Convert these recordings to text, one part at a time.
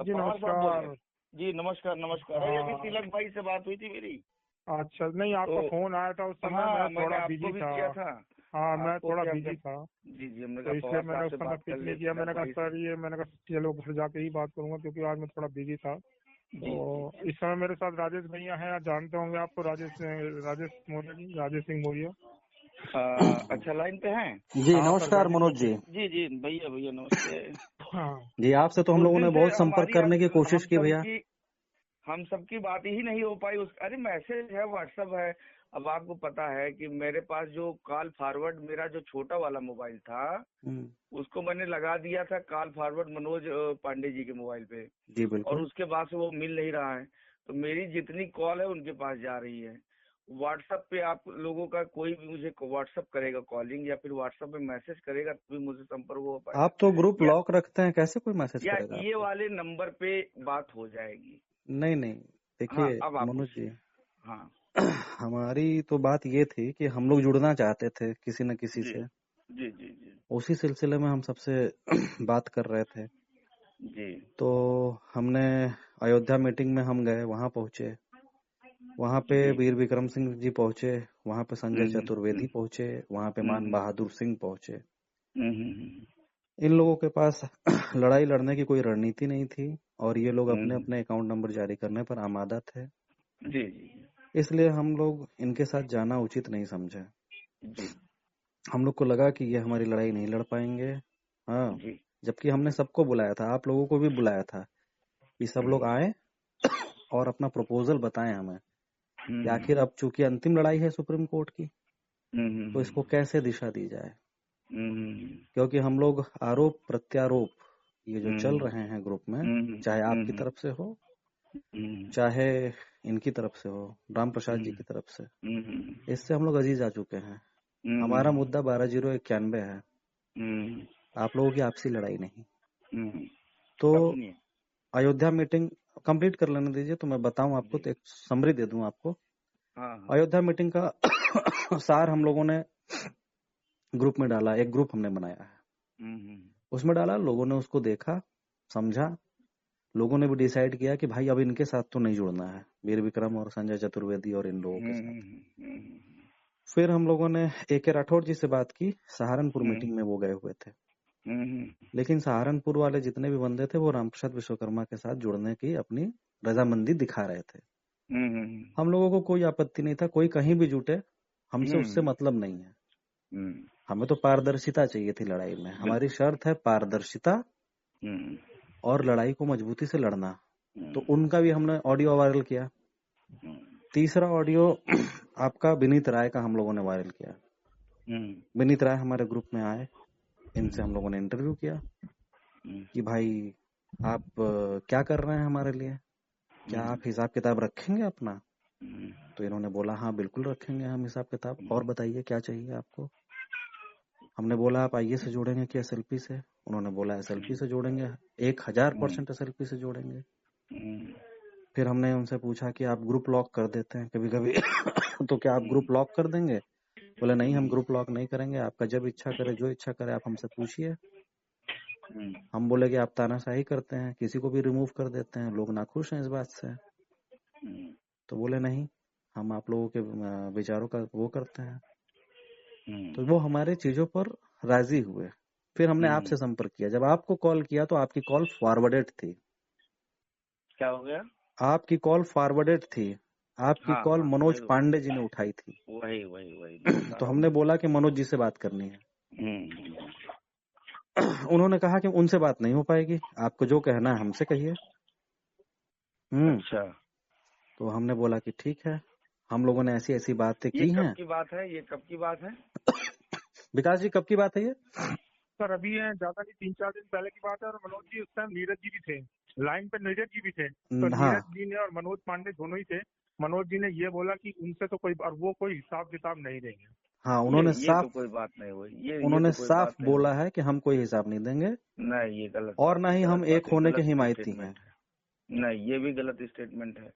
मनोज जी पवार साहब बोल रहे नमस्कार। हैं? जी नमस्कार नमस्कार। अरे अभी तिलक भाई से बात हुई थी मेरी। अच्छा, नहीं आपका तो फोन आया था उस समय, हाँ, मैं मैंने थोड़ा आपको बिजी भी था। किया था। हाँ, मैं आपको थोड़ा क्या बिजी था, जी जी, हमने तो कहा इसलिए पवार मैंने साहब उस से समय बात कर पिक ले नहीं किया। तिलक मैंने कहा भाई से। सर ये, मैंने कहा चलो घर जाके ही बात करूंगा, क्योंकि आज मैं थोड़ा बिजी था। जी जी तो इस समय मेरे साथ राजेश भैया हैं, आप जानते होंगे आपको, राजेश राजेश मौर्य जी, राजेश सिंह मौर्य। अच्छा, लाइन पे हैं? जी हाँ सर, नमस्कार गाजीपुर मनोज से। जी। जी जी भैया भैया नमस्ते। हाँ, जी आपसे तो हम उस लोगों दिन ने से बहुत संपर्क हमारी करने की कोशिश की भैया। हम सबकी बात ही नहीं हो पाई। उस अरे मैसेज है, व्हाट्सएप है। अब आपको पता है कि मेरे पास जो कॉल फॉरवर्ड मेरा जो छोटा वाला मोबाइल था, उसको मैंने लगा दिया था कॉल फॉरवर्ड मनोज पांडे जी के मोबाइल पे। जी और बिल्कुल। उसके बाद से वो मिल नहीं रहा है। तो मेरी जितनी कॉल है उनके पास जा रही है। व्हाट्सएप पे आप लोगों का कोई भी मुझे व्हाट्सएप करेगा कॉलिंग, या फिर व्हाट्सएप पे मैसेज करेगा तभी मुझसे संपर्क हो पाएगा। आप तो ग्रुप या, लॉक रखते हैं, कैसे कोई मैसेज या करेगा ये आपको? वाले नंबर पे बात हो जाएगी? नहीं नहीं, हाँ, देखिए अब आप मनोज जी, पूछिए। हाँ हमारी तो बात ये थी कि हम लोग जुड़ना चाहते थे किसी न किसी जी से। जी जी जी उसी सिलसिले में हम सबसे बात कर रहे थे। जी तो हमने अयोध्या मीटिंग में हम गए, वहां पहुंचे। वहां पे जी। वीर विक्रम सिंह जी पहुंचे, वहां पे संजय हम्म, चतुर्वेदी पहुंचे, वहां पे मान हम्म, बहादुर सिंह पहुंचे। हम्म, इन लोगों के पास लड़ाई लड़ने की कोई रणनीति नहीं थी, और ये लोग अपने हम्म, अपने अकाउंट नंबर जारी करने पर आमादा थे। जी जी इसलिए हम लोग इनके साथ जाना उचित नहीं समझे। जी हम लोग को लगा कि ये हमारी लड़ाई नहीं लड़ पाएंगे। हाँ, जी। जबकि हमने सबको बुलाया था, आप लोगों को भी बुलाया था कि सब लोग आए और अपना प्रपोजल बताएं हमें कि आखिर अब चूंकि अंतिम लड़ाई है सुप्रीम कोर्ट की, तो इसको कैसे दिशा दी जाए। क्योंकि हम लोग आरोप प्रत्यारोप ये जो चल रहे हैं ग्रुप में, चाहे आपकी तरफ से हो चाहे इनकी तरफ से हो, राम प्रसाद जी की तरफ से, इससे हम लोग अजीज आ चुके हैं। हमारा मुद्दा 12,091 है, आप लोगों की आपसी लड़ाई नहीं। तो अब सुनिए। अयोध्या मीटिंग कंप्लीट कर लेने दीजिए, तो मैं बताऊं आपको, जी तो एक समरी दे दूं आपको। हाँ अयोध्या मीटिंग का सार हम लोगों ने ग्रुप में डाला, एक ग्रुप हमने बनाया है, उसमें डाला, लोगों ने उसको देखा, समझा। लोगों ने भी डिसाइड किया कि भाई अब इनके साथ तो नहीं जुड़ना है, वीर विक्रम और संजय चतुर्वेदी और इन लोगों के साथ। फिर हम लोगों ने AK राठौर जी से बात की, सहारनपुर मीटिंग में वो गए हुए थे। लेकिन सहारनपुर वाले जितने भी बंदे थे वो रामप्रसाद विश्वकर्मा के साथ जुड़ने की अपनी रजामंदी दिखा रहे थे। हम लोगों को कोई आपत्ति नहीं था, कोई कहीं भी जुटे, हमसे उससे मतलब नहीं है। हमें तो पारदर्शिता चाहिए थी लड़ाई में। हमारी शर्त है पारदर्शिता और लड़ाई को मजबूती से लड़ना। तो उनका भी हमने ऑडियो वायरल किया। तीसरा ऑडियो आपका विनीत राय का हम लोगों ने वायरल किया। विनीत राय हमारे ग्रुप में आए, इनसे हम लोगों ने इंटरव्यू किया कि भाई आप क्या कर रहे हैं हमारे लिए, क्या आप हिसाब किताब रखेंगे अपना? तो इन्होंने बोला हाँ बिल्कुल रखेंगे हम हिसाब किताब, और बताइए क्या चाहिए आपको। हमने बोला आप IE से जोड़ेंगे कि SLP से? उन्होंने बोला SLP से जोड़ेंगे, 1000% SLP से जोड़ेंगे। फिर हमने उनसे पूछा कि आप ग्रुप लॉक कर देते हैं कभी कभी तो क्या आप ग्रुप लॉक कर देंगे? बोले नहीं, हम ग्रुप लॉक नहीं करेंगे, आपका जब इच्छा करे, जो इच्छा करे आप हमसे पूछिए। हम बोले कि आप तानाशाही करते हैं, किसी को भी रिमूव कर देते हैं, लोग नाखुश हैं इस बात से। तो बोले नहीं, हम आप लोगों के विचारों का वो करते हैं। तो वो हमारे चीजों पर राजी हुए। फिर हमने आपसे संपर्क किया। जब आपको कॉल किया तो आपकी कॉल फॉरवर्डेड थी। क्या हो गया? आपकी कॉल फॉरवर्डेड थी, आपकी हाँ कॉल हाँ, मनोज पांडे जी ने उठाई थी। वही वही वही मैं बता तो रहा हमने हूँ। बोला कि मनोज जी से बात करनी है। उन्होंने कहा कि उनसे बात नहीं हो पाएगी, आपको जो कहना है हमसे कहिए। अच्छा, तो हमने बोला कि ठीक है, हम लोगों ने ऐसी ऐसी बातें ये की कब हैं। की बात है? ये कब की बात है? विकास जी कब की बात है ये? सर अभी है, ज्यादा नहीं, 3-4 दिन पहले की बात है। और मनोज जी उस टाइम, नीरज जी भी थे लाइन पे, नीरज जी भी थे। तो हाँ नीरज जी ने और मनोज पांडे दोनों ही थे। मनोज जी ने ये बोला कि उनसे तो कोई, और वो कोई हिसाब किताब नहीं देंगे। हाँ, ये तो कोई बात नहीं हुई। ये उन्होंने तो कोई साफ बात नहीं बोला हुई। है कि हम कोई हिसाब नहीं देंगे, नहीं, ये गलत और बात ना है, ही गलत हम बात एक है, होने के गलत हिमायती हैं। स्टेटमेंट है। नहीं, ये भी गलत स्टेटमेंट है।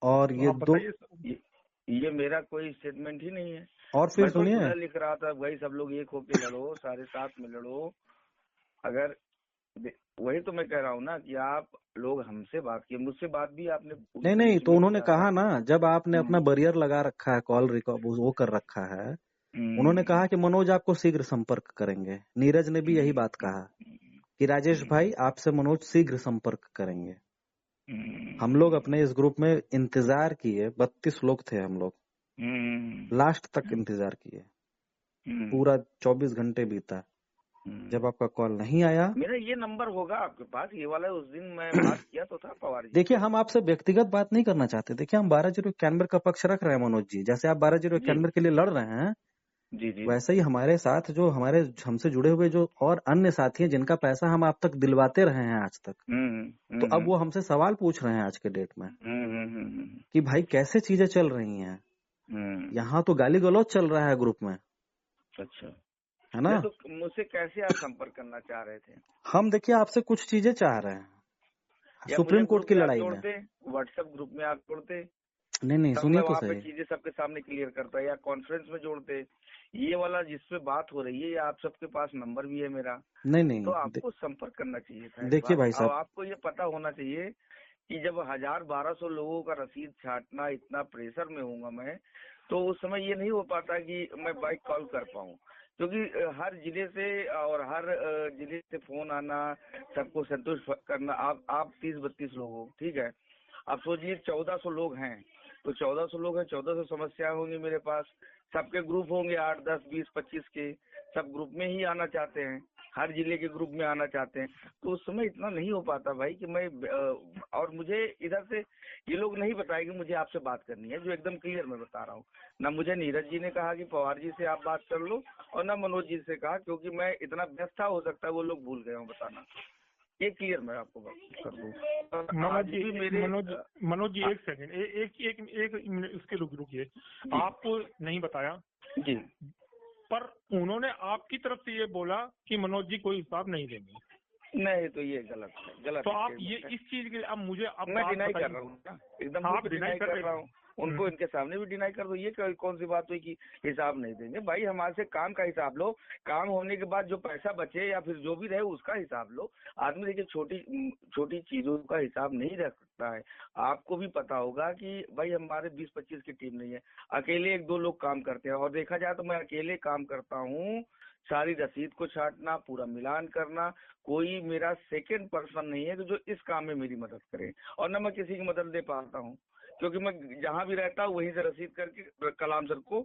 और तो ये आप दो, बताइए। ये मेरा कोई स्टेटमेंट ही नहीं है। और फिर मैं तो सुनिए, खुला लिख रहा था, भाई सब लोग एक होके लड़ो, सारे साथ में लड़ो। अगर वही तो मैं कह रहा हूँ ना कि आप लोग हमसे बात किए, मुझसे बात भी आपने नहीं नहीं, तो उन्होंने कहा ना, जब आपने अपना बैरियर लगा रखा है, कॉल रिकॉर्ड वो कर रखा है, उन्होंने कहा कि मनोज आपको शीघ्र संपर्क करेंगे। नीरज ने भी यही बात कहा कि राजेश भाई आपसे मनोज शीघ्र संपर्क करेंगे। हम लोग अपने इस ग्रुप में इंतजार किए, 32 लोग थे हम लोग, लास्ट तक इंतजार किए, पूरा 24 घंटे बीता, जब आपका कॉल नहीं आया। मेरा ये नंबर होगा आपके पास, ये वाला, उस दिन मैं बात किया तो था पवार जी। देखिए, हम आपसे व्यक्तिगत बात नहीं करना चाहते। देखिए, हम 12/091 का पक्ष रख रहे हैं मनोज जी। जैसे आप 12/091 के लिए लड़ रहे हैं, जी जी, वैसे ही हमारे साथ जो हमारे हमसे जुड़े हुए जो और अन्य साथी हैं, जिनका पैसा हम आप तक दिलवाते रहे हैं आज तक, तो अब वो हमसे सवाल पूछ रहे हैं आज के डेट में कि भाई कैसे चीजें चल रही हैं। यहाँ तो गाली गलौज चल रहा है ग्रुप में। अच्छा, है ना? तो मुझसे कैसे आप संपर्क करना चाह रहे थे? हम देखिए आपसे कुछ चीजें चाह रहे हैं सुप्रीम कोर्ट की लड़ाई में। व्हाट्सएप ग्रुप में आप जोड़ते? नहीं, सुनिए तो सही। चीजें सबके सामने क्लियर करता है, या कॉन्फ्रेंस में जोड़ते? ये वाला जिसपे बात हो रही है, या आप सबके पास नंबर भी है मेरा? नहीं, तो आपको संपर्क करना चाहिए था। देखिए भाई साहब, आपको ये पता होना चाहिए कि जब 1000-1200 लोगों का रसीद छाटना, इतना प्रेशर में हूँगा मैं, तो उस समय ये नहीं हो पाता कि मैं बाइक कॉल कर पाऊँ, क्योंकि हर जिले से और हर जिले से फोन आना, सबको संतुष्ट करना। आप 30-32 लोग हो, ठीक है, आप सोचिए 1400 लोग हैं, तो 1400 लोग हैं, 1400 समस्याएं होंगी मेरे पास। सबके ग्रुप होंगे 8, 10, 20, 25 के, सब ग्रुप में ही आना चाहते हैं, हर जिले के ग्रुप में आना चाहते हैं। तो उस समय इतना नहीं हो पाता भाई कि मैं और मुझे इधर से ये लोग नहीं बताए कि मुझे आपसे बात करनी है, जो एकदम क्लियर मैं बता रहा हूँ। ना मुझे नीरज जी ने कहा कि पवार जी से आप बात कर लो, और ना मनोज जी से कहा, क्योंकि मैं इतना व्यस्त था, हो सकता है वो लोग भूल गए हो बताना। ये क्लियर मैं आपको कर दूं। मनोज जी एक सेकंड, एक मिनट उसके रुकिए। आपको नहीं बताया जी, पर उन्होंने आपकी तरफ से ये बोला कि मनोज जी कोई हिसाब नहीं देंगे। नहीं, तो ये गलत है, गलत। तो आप ये इस चीज के लिए अब मुझे अब मैं डिनाई कर रहा हूँ ना, एकदम आप डिनाई कर रहा हूँ, उनको इनके सामने भी डिनाई कर दो। ये कौन सी बात हुई कि हिसाब नहीं देंगे? भाई हमारे से काम का हिसाब लो, काम होने के बाद जो पैसा बचे या फिर जो भी रहे उसका हिसाब लो। आदमी देखिए छोटी चीजों का हिसाब नहीं रख सकता है। आपको भी पता होगा कि भाई हमारे 20-25 की टीम नहीं है, अकेले 1-2 लोग काम करते हैं, और देखा जाए तो मैं अकेले काम करता हूँ। सारी रसीद को छाटना, पूरा मिलान करना, कोई मेरा सेकंड पर्सन नहीं है कि जो इस काम में मेरी मदद करे, और न मैं किसी की मदद ले पाता हूँ, क्योंकि मैं जहाँ भी रहता हूँ वहीं से रसीद करके कलाम सर को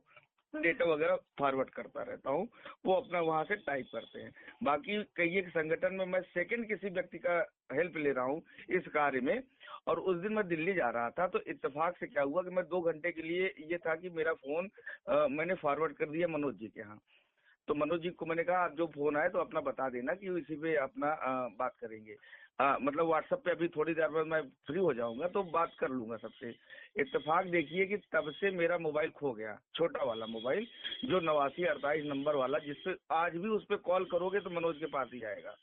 डेटा वगैरह फॉरवर्ड करता रहता हूँ, वो अपना वहाँ से टाइप करते हैं। बाकी कई एक संगठन में मैं सेकंड किसी व्यक्ति का हेल्प ले रहा हूँ इस कार्य में। और उस दिन मैं दिल्ली जा रहा था, तो इत्तेफाक से क्या हुआ कि मैं 2 घंटे के लिए, ये था कि मेरा फोन मैंने फॉरवर्ड कर दिया मनोज जी के यहाँ। तो मनोज जी को मैंने कहा आप जो फोन आए तो अपना बता देना कि इसी पे अपना बात करेंगे। मतलब व्हाट्सएप पे अभी थोड़ी देर बाद मैं फ्री हो जाऊंगा तो बात कर लूंगा सबसे। इत्तेफाक देखिए कि तब से मेरा मोबाइल खो गया, छोटा वाला मोबाइल जो 89-48 नंबर वाला, जिससे आज भी उस पर कॉल करोगे तो मनोज के पास ही आएगा,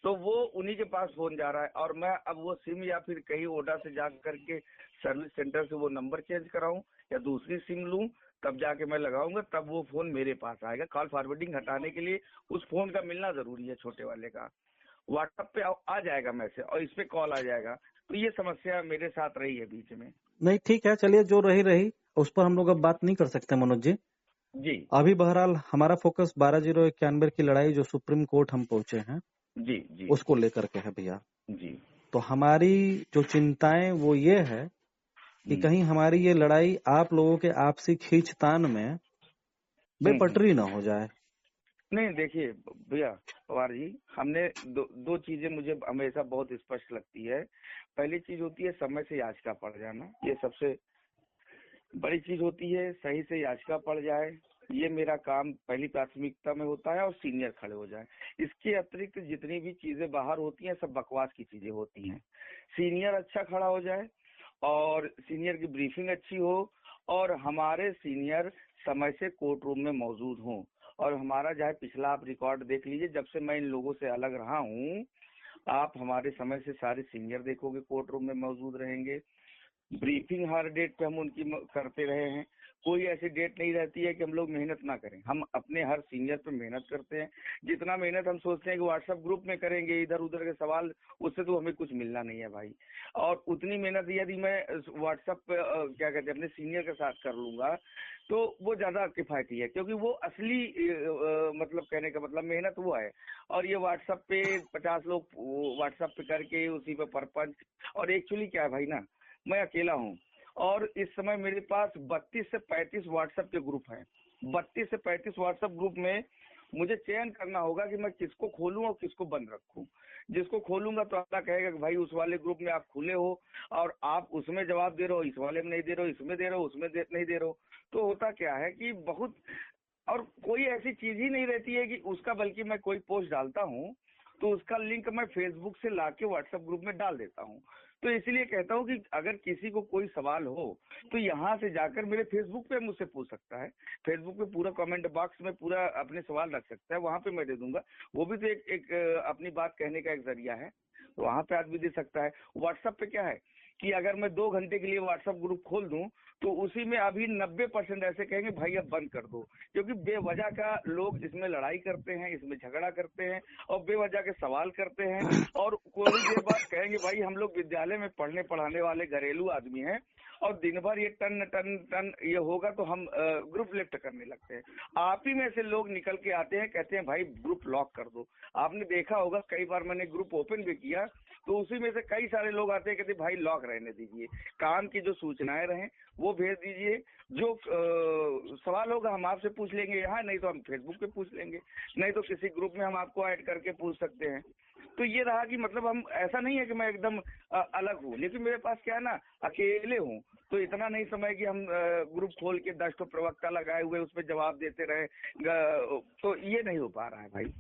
तो वो उन्हीं के पास फोन जा रहा है। और मैं अब वो सिम या फिर कहीं ओडा से जा करके सर्विस सेंटर से वो नंबर चेंज कराऊं या दूसरी सिम लूं, तब जाके मैं लगाऊंगा, तब वो फोन मेरे पास आएगा। कॉल फॉरवर्डिंग हटाने के लिए उस फोन का मिलना जरूरी है, छोटे वाले का। व्हाट्सएप पे आ जाएगा मैसेज और इस पे कॉल आ जाएगा। तो ये समस्या मेरे साथ रही है बीच में। नहीं ठीक है, चलिए जो रही उस पर हम लोग अब बात नहीं कर सकते मनोज जी। जी अभी बहरहाल हमारा फोकस 12/091 की लड़ाई जो सुप्रीम कोर्ट हम पहुंचे हैं, जी उसको लेकर के है भैया जी। तो हमारी जो चिंताएं वो ये है कि कहीं हमारी ये लड़ाई आप लोगों के आपसी खींचतान में बेपटरी ना हो जाए। नहीं देखिए भैया पवार जी, हमने दो चीजें मुझे हमेशा बहुत स्पष्ट लगती है। पहली चीज होती है समय से याचिका पड़ जाना, ये सबसे बड़ी चीज होती है। सही से याचिका पड़ जाए, ये मेरा काम पहली प्राथमिकता में होता है, और सीनियर खड़े हो जाए। इसके अतिरिक्त जितनी भी चीजें बाहर होती हैं सब बकवास की चीजें होती हैं। सीनियर अच्छा खड़ा हो जाए और सीनियर की ब्रीफिंग अच्छी हो, और हमारे सीनियर समय से कोर्ट रूम में मौजूद हों। और हमारा चाहे पिछला आप रिकॉर्ड देख लीजिए, जब से मैं इन लोगों से अलग रहा हूँ, आप हमारे समय से सारे सीनियर देखोगे कोर्ट रूम में मौजूद रहेंगे। ब्रीफिंग हर डेट पे हम उनकी करते रहे हैं। कोई ऐसी डेट नहीं रहती है कि हम लोग मेहनत ना करें। हम अपने हर सीनियर पे मेहनत करते हैं। जितना मेहनत हम सोचते हैं कि व्हाट्सएप ग्रुप में करेंगे इधर उधर के सवाल, उससे तो हमें कुछ मिलना नहीं है भाई। और उतनी मेहनत यदि मैं व्हाट्सएप पे क्या कहते हैं अपने सीनियर के साथ कर लूंगा तो वो ज्यादा किफायती है, क्योंकि वो असली मतलब कहने का मतलब मेहनत वो है। और ये व्हाट्सएप पे 50 लोग व्हाट्सएप पे करके उसी पे परपंच। और एक्चुअली क्या है भाई ना, मैं अकेला हूँ और इस समय मेरे पास 32 से 35 व्हाट्सएप के ग्रुप हैं। 32 से 35 व्हाट्सएप ग्रुप में मुझे चयन करना होगा कि मैं किसको खोलूं और किसको बंद रखूं। जिसको खोलूंगा तो अगला कहेगा कि भाई उस वाले ग्रुप में आप खुले हो और आप उसमें जवाब दे रहे हो, इस वाले में नहीं दे रहे हो, इसमें दे रहे हो, उसमें नहीं दे रहे हो। तो होता क्या है कि बहुत, और कोई ऐसी चीज ही नहीं रहती है कि उसका, बल्कि मैं कोई पोस्ट डालता हूँ तो उसका लिंक मैं फेसबुक से लाके व्हाट्सएप ग्रुप में डाल देता हूँ। तो इसलिए कहता हूँ कि अगर किसी को कोई सवाल हो तो यहाँ से जाकर मेरे फेसबुक पे मुझसे पूछ सकता है। फेसबुक पे पूरा कमेंट बॉक्स में पूरा अपने सवाल रख सकता है, वहां पे मैं दे दूंगा। वो भी तो एक अपनी बात कहने का एक जरिया है, तो वहां पे आदमी दे सकता है। व्हाट्सएप पे क्या है कि अगर मैं 2 घंटे के लिए व्हाट्सएप ग्रुप खोल दूं तो उसी में अभी 90% ऐसे कहेंगे भाई अब बंद कर दो, क्योंकि बेवजह का लोग इसमें लड़ाई करते हैं, इसमें झगड़ा करते हैं और बेवजह के सवाल करते हैं। और कोई देर बाद कहेंगे भाई हम लोग विद्यालय में पढ़ने पढ़ाने वाले घरेलू आदमी हैं और दिन भर ये टन टन टन ये होगा तो हम ग्रुप लेफ्ट करने लगते हैं। आप ही में से लोग निकल के आते हैं, कहते हैं भाई ग्रुप लॉक कर दो। आपने देखा होगा कई बार मैंने ग्रुप ओपन भी किया तो उसी में से कई सारे लोग आते हैं, कहते भाई लॉक रहने दीजिए, काम की जो सूचनाएं रहें वो भेज दीजिए, जो सवाल होगा हम आपसे पूछ लेंगे यहाँ, नहीं तो हम फेसबुक पे पूछ लेंगे, नहीं तो किसी ग्रुप में हम आपको ऐड करके पूछ सकते हैं। तो ये रहा कि मतलब हम, ऐसा नहीं है कि मैं एकदम अलग हूँ, लेकिन मेरे पास क्या है ना, अकेले हूँ तो इतना नहीं समय कि हम ग्रुप खोल के 10 प्रवक्ता लगाए हुए उस पर जवाब देते रहे, तो ये नहीं हो पा रहा है भाई,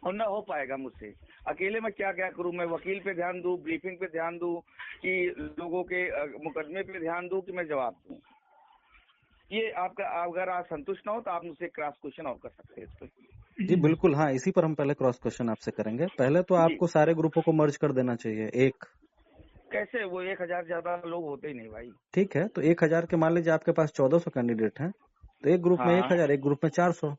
और ना हो पाएगा मुझसे। अकेले मैं क्या क्या करूं, मैं वकील पे ध्यान दूं, ब्रीफिंग पे ध्यान दूं, कि लोगों के मुकदमे पे ध्यान दूं, कि मैं जवाब दूं। ये आपका, अगर आप संतुष्ट ना हो तो आप मुझसे क्रॉस क्वेश्चन और कर सकते हैं इस पे। जी बिल्कुल, हाँ, इसी पर हम पहले क्रॉस क्वेश्चन आपसे करेंगे। पहले तो आपको सारे ग्रुपों को मर्ज कर देना चाहिए एक। कैसे? वो 1000 ज्यादा लोग होते ही नहीं भाई। ठीक है, तो 1000 के मान लीजिए आपके पास 1400 कैंडिडेट हैं, तो एक ग्रुप में 1000, एक ग्रुप में 400।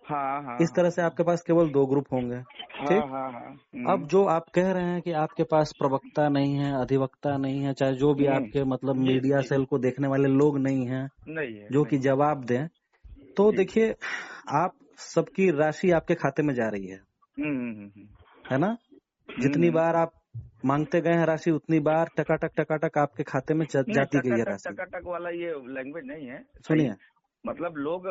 हाँ, इस तरह से आपके पास केवल 2 ग्रुप होंगे। ठीक। अब जो आप कह रहे हैं कि आपके पास प्रवक्ता नहीं है, अधिवक्ता नहीं है, चाहे जो भी आपके मतलब मीडिया सेल को देखने वाले लोग नहीं है जो कि जवाब दें, तो देखिए आप सबकी राशि आपके खाते में जा रही है ना। जितनी बार आप मांगते गए हैं राशि उतनी बार टकाटक आपके खाते में जाती गई है राशि। टकाटक वाला ये लैंग्वेज नहीं है। सुनिए, मतलब लोग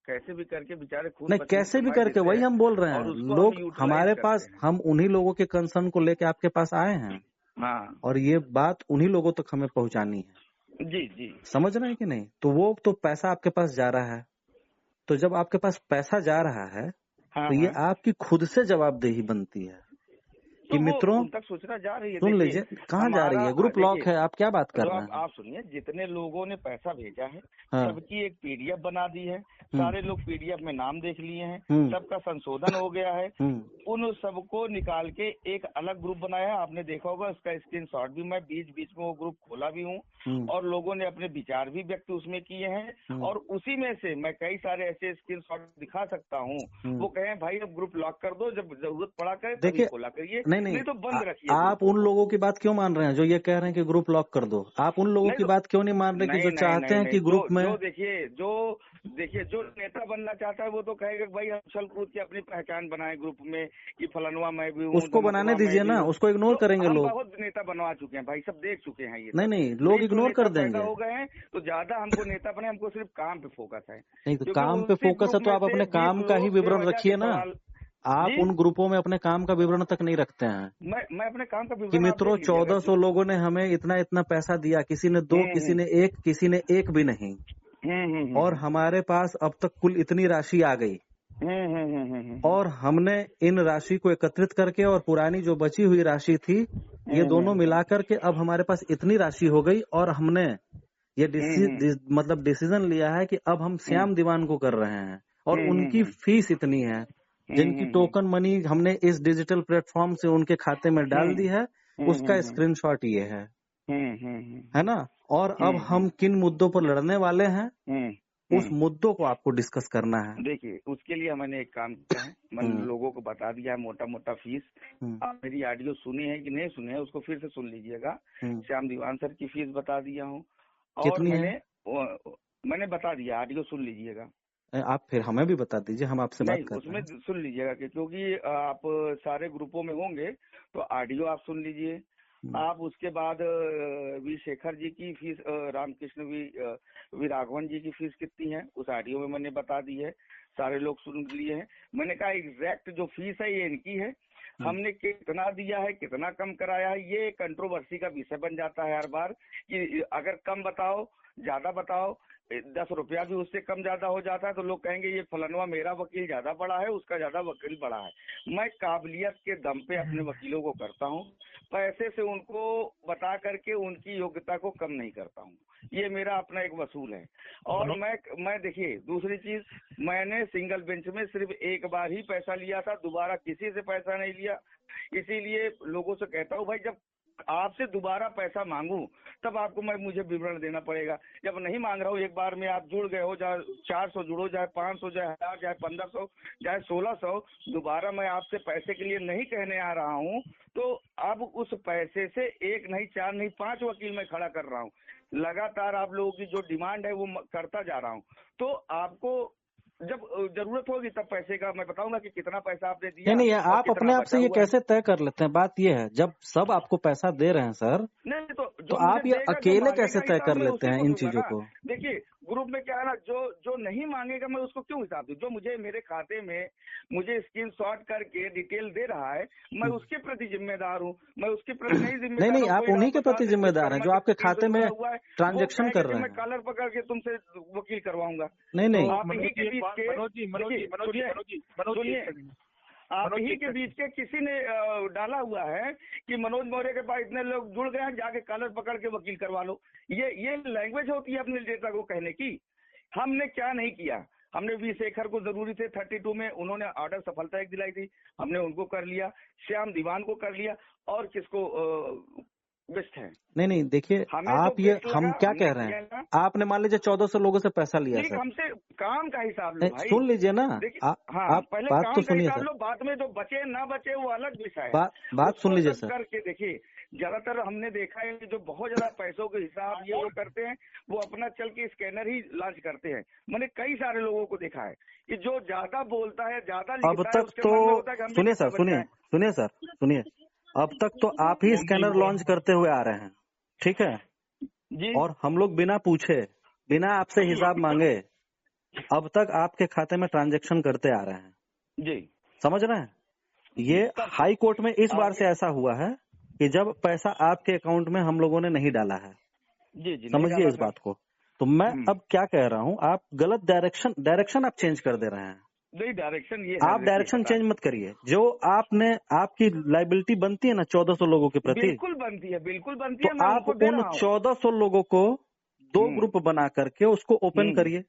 कैसे भी करके बेचारे खून नहीं, कैसे भी करके, वही हम बोल रहे हैं। लोग हमारे पास, हम उन्हीं लोगों के कंसर्न को लेके आपके पास आए हैं। हाँ, और ये बात उन्हीं लोगों तक हमें पहुंचानी है। जी, समझ रहे हैं कि नहीं। तो वो तो पैसा आपके पास जा रहा है, तो जब आपके पास पैसा जा रहा है तो ये आपकी खुद से जवाबदेही बनती है कि मित्रों तक सूचना जा रही है। सुन लीजिए, कहाँ जा रही है, ग्रुप लॉक है, आप क्या बात कर रहे हैं। आप सुनिए, जितने लोगों ने पैसा भेजा है सबकी एक पीडीएफ बना दी है, सारे लोग पीडीएफ में नाम देख लिए हैं, सबका संशोधन हो गया है, उन सबको निकाल के एक अलग ग्रुप बनाया है। आपने देखा होगा, उसका स्क्रीनशॉट भी मैं बीच बीच में वो ग्रुप खोला भी हूँ और लोगों ने अपने विचार भी व्यक्त उसमें किए हैं। और उसी में से मैं कई सारे ऐसे स्क्रीनशॉट दिखा सकता हूँ, वो कहें भाई अब ग्रुप लॉक कर दो, जब जरूरत पड़ा करे तभी खोला करिए, नहीं तो बंद रखिए। आप उन लोगों की बात क्यों मान रहे हैं जो ये कह रहे हैं कि ग्रुप लॉक कर दो? आप उन लोगों की बात क्यों नहीं मान रहे कि जो चाहते हैं कि ग्रुप में, देखिए जो नेता बनना चाहता है वो तो कहेगा भाई हम चल कूद के अपनी पहचान बनाए ग्रुप में कि फलानुआ मैं भी हूँ, उसको बनाने दीजिए ना, उसको इग्नोर करेंगे लोग। बहुत नेता बनवा चुके हैं भाई, सब देख चुके हैं ये। नहीं, लोग इग्नोर कर देंगे। हो गए हैं तो ज्यादा हमको नेता बने, हमको सिर्फ काम पे फोकस है। नहीं तो काम पे फोकस है तो आप अपने काम का ही विवरण रखिए ना। आप उन ग्रुपों में अपने काम का विवरण तक नहीं रखते हैं। मैं अपने काम का विवरण, कि मित्रों 1400 लोगों ने हमें इतना पैसा दिया, किसी ने 2, किसी ने 1, किसी ने 1 भी नहीं, और हमारे पास अब तक कुल इतनी राशि आ गई, और हमने इन राशि को एकत्रित करके और पुरानी जो बची हुई राशि थी ये दोनों मिलाकर के अब हमारे पास इतनी राशि हो गई, और हमने ये मतलब डिसीजन लिया है कि अब हम श्याम दीवान को कर रहे हैं और उनकी फीस इतनी है, जिनकी टोकन मनी हमने इस डिजिटल प्लेटफॉर्म से उनके खाते में डाल दी है, उसका स्क्रीनशॉट ये है। है ना। और अब हम किन मुद्दों पर लड़ने वाले हैं उस मुद्दों को आपको डिस्कस करना है। देखिए, उसके लिए मैंने एक काम किया है, मैंने लोगों को बता दिया है मोटा मोटा फीस। आप मेरी ऑडियो सुनी है कि नहीं सुनी है उसको फिर से सुन लीजिएगा। श्याम दीवान सर की फीस बता दिया हूँ और मैंने बता दिया, ऑडियो सुन लीजिएगा। आप फिर हमें भी बता दीजिए, हम आपसे बात कर रहे हैं। उसमें सुन लीजिएगा क्योंकि आप सारे ग्रुपों में होंगे तो ऑडियो आप सुन लीजिए। आप उसके बाद वी शेखर जी की फीस, रामकृष्ण वी राघवन जी की फीस कितनी है उस ऑडियो में मैंने बता दी है, सारे लोग सुन लिए हैं। मैंने कहा एग्जैक्ट जो फीस है ये इनकी है, हमने कितना दिया है कितना कम कराया है, ये कंट्रोवर्सी का विषय बन जाता है हर बार कि अगर कम बताओ ज्यादा बताओ, 10 रुपया भी उससे कम ज्यादा हो जाता है तो लोग कहेंगे ये फलानवा मेरा वकील ज्यादा बड़ा है उसका ज्यादा वकील बड़ा है। मैं काबिलियत के दम पे अपने वकीलों को करता हूँ, पैसे से उनको बता करके उनकी योग्यता को कम नहीं करता हूँ, ये मेरा अपना एक वसूल है। और मैं देखिए दूसरी चीज, मैंने सिंगल बेंच में सिर्फ एक बार ही पैसा लिया था, दोबारा किसी से पैसा नहीं लिया। इसीलिए लोगों से कहता हूँ भाई जब आपसे दोबारा पैसा मांगू तब आपको मुझे विवरण देना पड़ेगा। जब नहीं मांग रहा हूँ, एक बार में आप जुड़ गए हो, चाहे 400 जुड़ो, चाहे 500, चाहे 1000, चाहे 1500, चाहे 1600, दोबारा मैं आपसे पैसे के लिए नहीं कहने आ रहा हूँ तो अब उस पैसे से 1 नहीं 4 नहीं 5 वकील मैं खड़ा कर रहा हूँ। लगातार आप लोगों की जो डिमांड है वो करता जा रहा हूँ। तो आपको जब जरूरत होगी तब पैसे का मैं बताऊंगा कि कितना पैसा आपने दिया। नहीं, आप अपने आप से ये कैसे तय कर लेते हैं? बात ये है जब सब आपको पैसा दे रहे हैं सर, नहीं तो आप ये अकेले कैसे तय कर लेते हैं इन चीजों को? देखिए ग्रुप में क्या है ना, जो नहीं मांगेगा मैं उसको क्यों हिसाब दूं? जो मुझे मेरे खाते में मुझे स्क्रीनशॉट करके डिटेल दे रहा है मैं उसके प्रति जिम्मेदार हूँ, मैं उसके प्रति नहीं जिम्मेदार। नहीं, आप उन्हीं के प्रति जिम्मेदार हैं जो आपके खाते में ट्रांजेक्शन कर रहे हैं। मैं कॉलर पकड़ के तुमसे वकील करवाऊंगा। नहीं, आप ही के बीच के आप ही के बीच के किसी ने डाला हुआ है कि मनोज मौर्य के पास इतने लोग जुड़ गए हैं, जाके कॉलर पकड़ के वकील करवा लो। ये लैंग्वेज होती है अपने डेटा को कहने की। हमने क्या नहीं किया, हमने वी शेखर को जरूरी थे 32 में, उन्होंने ऑर्डर सफलता एक दिलाई थी, हमने उनको कर लिया, श्याम दीवान को कर लिया, और किसको बेस्ट है। नहीं देखिए, आप ये हम क्या कह रहे हैं, आपने मान लीजिए 1400 लोगों से पैसा लिया सर, हमसे काम का हिसाब लो भाई। सुन लीजिए ना, आप पहले बात काम तो का सुनिए हिसाब सर। लो, बाद में जो बचे ना बचे वो अलग विषय है। बात सुन लीजिए सर। करके देखिए, ज्यादातर हमने देखा है जो बहुत ज्यादा पैसों के हिसाब ये वो करते हैं, वो अपना चल के स्कैनर ही लॉन्च करते हैं। मैंने कई सारे लोगों को देखा है कि जो ज्यादा बोलता है, ज्यादा लिखता है, अब तक तो सुनिए सर, सुनिए, अब तक तो आप ही स्कैनर लॉन्च करते हुए आ रहे हैं, ठीक है जी। और हम लोग बिना पूछे, बिना आपसे हिसाब मांगे अब तक आपके खाते में ट्रांजैक्शन करते आ रहे हैं जी, समझ रहे हैं। ये हाई कोर्ट में इस बार से ऐसा हुआ है कि जब पैसा आपके अकाउंट में हम लोगों ने नहीं डाला है, जी जी, समझिए इस बात को। तो मैं अब क्या कह रहा हूँ, आप गलत डायरेक्शन आप चेंज कर दे रहे हैं। नहीं, डायरेक्शन ये आप डायरेक्शन चेंज मत करिए। जो आपकी लाइबिलिटी बनती है ना 1400 लोगों के प्रति, बिल्कुल बनती है, बिल्कुल बनती है। तो आप उन 1400 लोगों को 2 ग्रुप बना करके उसको ओपन करिए,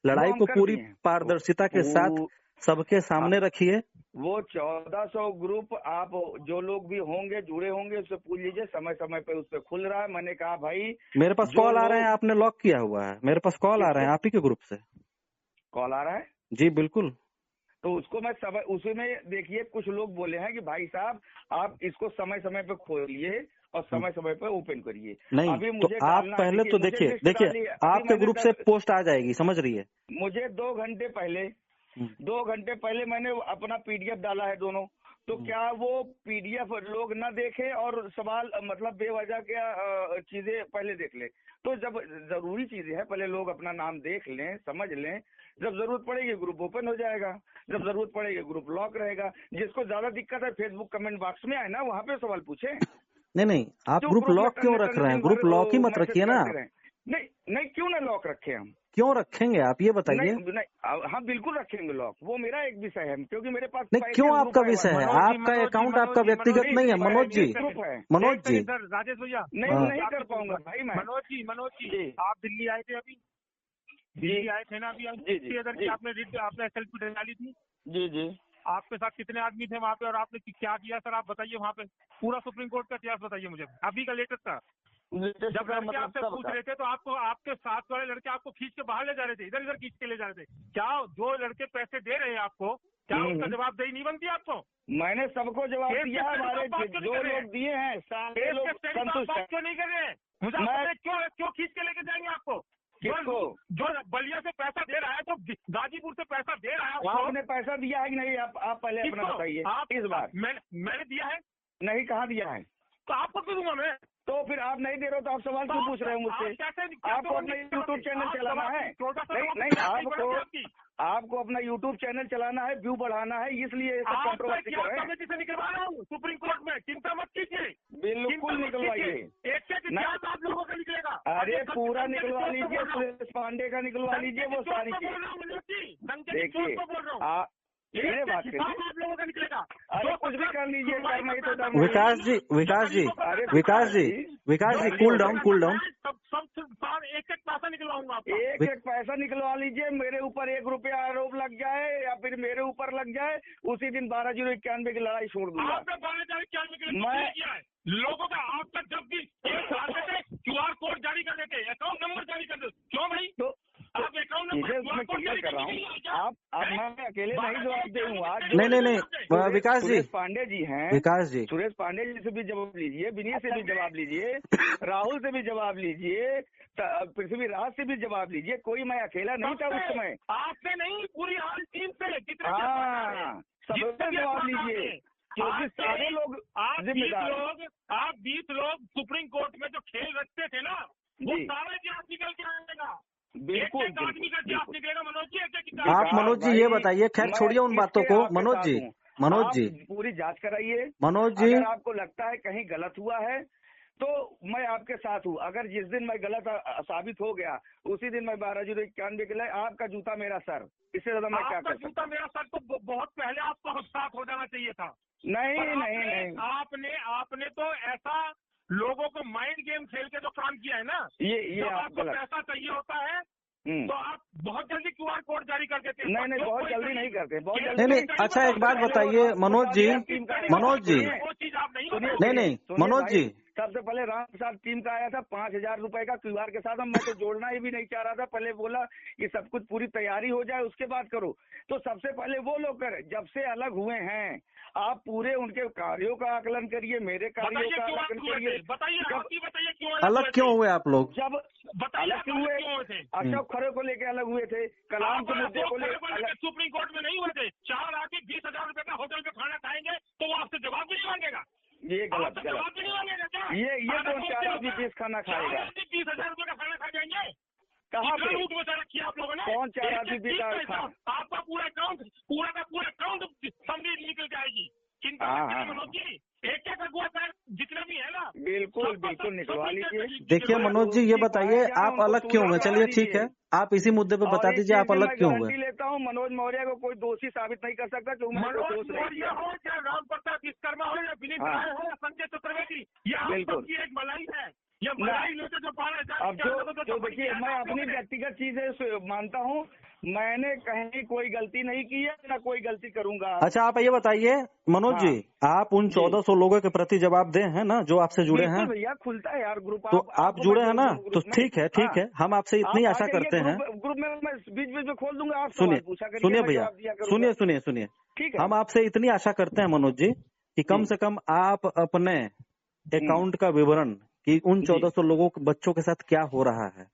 लड़ाई को पूरी पारदर्शिता के साथ सबके सामने रखिए। वो 1400 ग्रुप आप जो लोग भी होंगे जुड़े होंगे उससे पूछ लीजिए, समय समय पे उस पर खुल रहा है। मैंने कहा भाई मेरे पास कॉल आ रहे हैं, आपने लॉक किया हुआ है, मेरे पास कॉल आ रहे हैं आप ही के ग्रुप से। कॉल आ रहा है? जी बिल्कुल। तो उसको मैं उसी में देखिए, कुछ लोग बोले हैं कि भाई साहब आप इसको समय समय पे खोलिए और समय समय पे ओपन करिए। नहीं अभी तो आप पहले तो देखिए आपके ग्रुप से पोस्ट आ जाएगी, समझ रही है। मुझे 2 घंटे पहले मैंने अपना PDF डाला है दोनों, तो क्या वो PDF लोग ना देखें और सवाल मतलब बेवजह क्या चीजें पहले देख ले? तो जब जरूरी चीजें है पहले लोग अपना नाम देख लें, समझ लें, जब जरूरत पड़ेगी ग्रुप ओपन हो जाएगा, जब जरूरत पड़ेगी ग्रुप लॉक रहेगा। जिसको ज्यादा दिक्कत है फेसबुक कमेंट बॉक्स में आए ना, वहाँ पे सवाल पूछे। नहीं आप ग्रुप लॉक क्यों रख रहे हैं? ग्रुप लॉक ही मत रखिए ना। नहीं क्यों ना लॉक रखे हम? क्यों रखेंगे आप ये बताइए। नहीं हाँ बिल्कुल रखेंगे लॉक, वो मेरा एक विषय है क्योंकि मेरे पास नहीं। क्यों आपका विषय है? आपका अकाउंट आपका व्यक्तिगत नहीं है मनोज जी। राजेश भैया नहीं कर पाऊंगा भाई मैं। मनोज जी आप दिल्ली आए थे, अभी दिल्ली आए थे ना अभी? आपने सेल्फी डाली थी। जी जी। आपके साथ कितने आदमी थे वहाँ पे और आपने क्या किया सर? आप बताइए वहाँ पे पूरा सुप्रीम कोर्ट का इतिहास बताइए मुझे, अभी का लेटेस्ट था। जब लड़के आपसे पूछ रहे थे तो आपको आपके साथ वाले लड़के आपको खींच के बाहर ले जा रहे थे, इधर खींच के ले जा रहे थे। क्या जो लड़के पैसे दे रहे हैं आपको, क्या उसका जवाबदेही नहीं बनती आपको? मैंने सबको जवाब दिया है, हमारे जो लोग दिए हैं सारे लोग संतुष्ट हैं। क्यों नहीं कर रहे हैं? मुझे क्यों खींच के लेके जाएंगे आपको? जो बलिया से पैसा दे रहा है तो गाजीपुर से पैसा दे रहा है आपने पैसा दिया है कि नहीं? आप पहले अपना बताइए। इस बार मैंने दिया है नहीं? कहाँ दिया है? तो आपको क्यों दूंगा मैं? तो फिर आप नहीं दे रहे हो तो आप सवाल क्यों पूछ रहे हो मुझसे? आपको अपना यूट्यूब चैनल चलाना है? नहीं, आपको अपना यूट्यूब चैनल चलाना है, व्यू बढ़ाना है, इसलिए कंट्रोवर्सी कर रहे हैं। निकलवा रहा हूँ सुप्रीम कोर्ट में, चिंता मत कीजिए, बिल्कुल निकलवाइए। एक आप लोगों का निकलेगा। अरे पूरा निकलवा लीजिए, सुरेश पांडे का निकलवा लीजिए, वो सारी चीज देखिए। मेरे बात करिए, आप लोगों का निकलेगा। अरे कुछ भी कर लीजिए, कर नहीं तो विकास जी कूल डाउन। एक पैसा निकलवाऊंगा आपका। एक पैसा निकलवा लीजिए, मेरे ऊपर 1 रुपया आरोप लग जाए या फिर मेरे ऊपर लग जाए, उसी दिन 12,091 की लड़ाई छोड़ दूंगा। आपने 12,091 किया है लोगों का। आप तक जब भी QR कोड जारी कर देते, अकाउंट नंबर जारी कर देते, क्यों भाई? तो आप अकाउंट नंबर क्लियर कर रहा हूँ। आप मैं अकेले नहीं जवाब दूंगा। नहीं विकास जी, सुरेश पांडे जी हैं, सुरेश पांडे जी से भी जवाब लीजिए, विनीत से भी जवाब लीजिए, राहुल से भी जवाब लीजिए, पृथ्वीराज से भी जवाब लीजिए। कोई मैं अकेला नहीं था उस समय। आपने नहीं, पूरी हर टीम से सबसे जवाब लीजिए, क्योंकि सारे लोग जिम्मेदार। आप 20 लोग सुप्रीम कोर्ट में जो खेल रखते थे ना, वो सारे जांच निकल के आएगा। बिल्कुल आदमी का जांच निकलेगा। मनोज जी, आप मनोज जी ये बताइए, खैर छोड़िए उन बातों को। मनोज जी पूरी जांच कराइए। मनोज जी, अगर आपको लगता है कहीं गलत हुआ है तो मैं आपके साथ हूँ। अगर जिस दिन मैं गलत साबित हो गया उसी दिन मैं 12,091 के लिए, आपका जूता मेरा सर, इससे ज्यादा मैं क्या कर सकता? जूता मेरा सर तो बहुत पहले आपको साफ हो जाना चाहिए था। नहीं, आपने तो ऐसा लोगों को माइंड गेम खेल के जो काम किया है ना, ये आपको पैसा चाहिए होता है तो आप बहुत जल्दी QR कोड जारी कर देते हैं। नहीं, बहुत जल्दी नहीं करते, बहुत जल्दी नहीं। अच्छा एक बात बताइए मनोज जी, वो चीज आप नहीं मनोज जी, सबसे पहले राम प्रसाद टीम का आया था 5,000 रुपए का QR के साथ। मैं तो जोड़ना ही भी नहीं चाह रहा था, पहले बोला कि सब कुछ पूरी तैयारी हो जाए उसके बाद करो। तो सबसे पहले वो लोग करें। जब से अलग हुए हैं आप पूरे उनके कार्यों का आकलन करिए, मेरे कार्यों का आकलन करिए। बताइए क्यों अलग क्यों हुए आप लोग? जब अलग क्यों हुए? अशोक खरे को लेके अलग हुए थे, कलाम के मुद्दे को लेकर सुप्रीम कोर्ट में नहीं हुए थे। 4 आके 20,000 रुपए का होटल पे खाना खाएंगे तो वो आपसे जवाब भी नहीं मांगेगा। ये गलत ये कौन 4 आदमी 20 खाना खाएगा? 20,000 रुपए का खाना खा जाएंगे? कहाँ पे लूट बचा रखी है आप लोगों ने? कौन 4 आदमी 20 आपका पूरा अकाउंट समझी निकल जाएगी। चिंता मनोज जी, एक अगुआ सर जितने भी है ना, बिल्कुल निकलवा लीजिए। देखिए मनोज जी ये बताइए आप अलग क्यों हुए? चलिए ठीक है, आप इसी मुद्दे पे बता दीजिए आप अलग क्यों हुए? लेता हूँ, मनोज मौर्य को कोई दोषी साबित नहीं कर सकता क्योंकि मनोज मौर्य हो या राम प्रसाद विश्वकर्मा हो या विनीत राय हो या संजय चतुर्वेदी, ये आपकी एक मलाई है। ये मलाई लेते जो अब जो देखिए, मैं अपनी व्यक्तिगत चीजें मानता हूँ, मैंने कहीं कोई गलती नहीं की है, ना कोई गलती करूंगा। अच्छा आप ये बताइए मनोज जी, आप उन 1,400 लोगों के प्रति जवाब दें हैं ना जो आपसे जुड़े हैं? भैया खुलता है यार ग्रुप, तो आप जुड़े हैं ना, तो ठीक है, हम आपसे इतनी आशा करते हैं। ग्रुप में मैं बीच में खोल दूंगा, आप सुनिए भैया, सुनिए, ठीक है। हम आपसे इतनी आशा करते हैं मनोज जी कि कम से कम आप अपने अकाउंट का विवरण कि उन 1,400 लोगों बच्चों के साथ क्या हो रहा है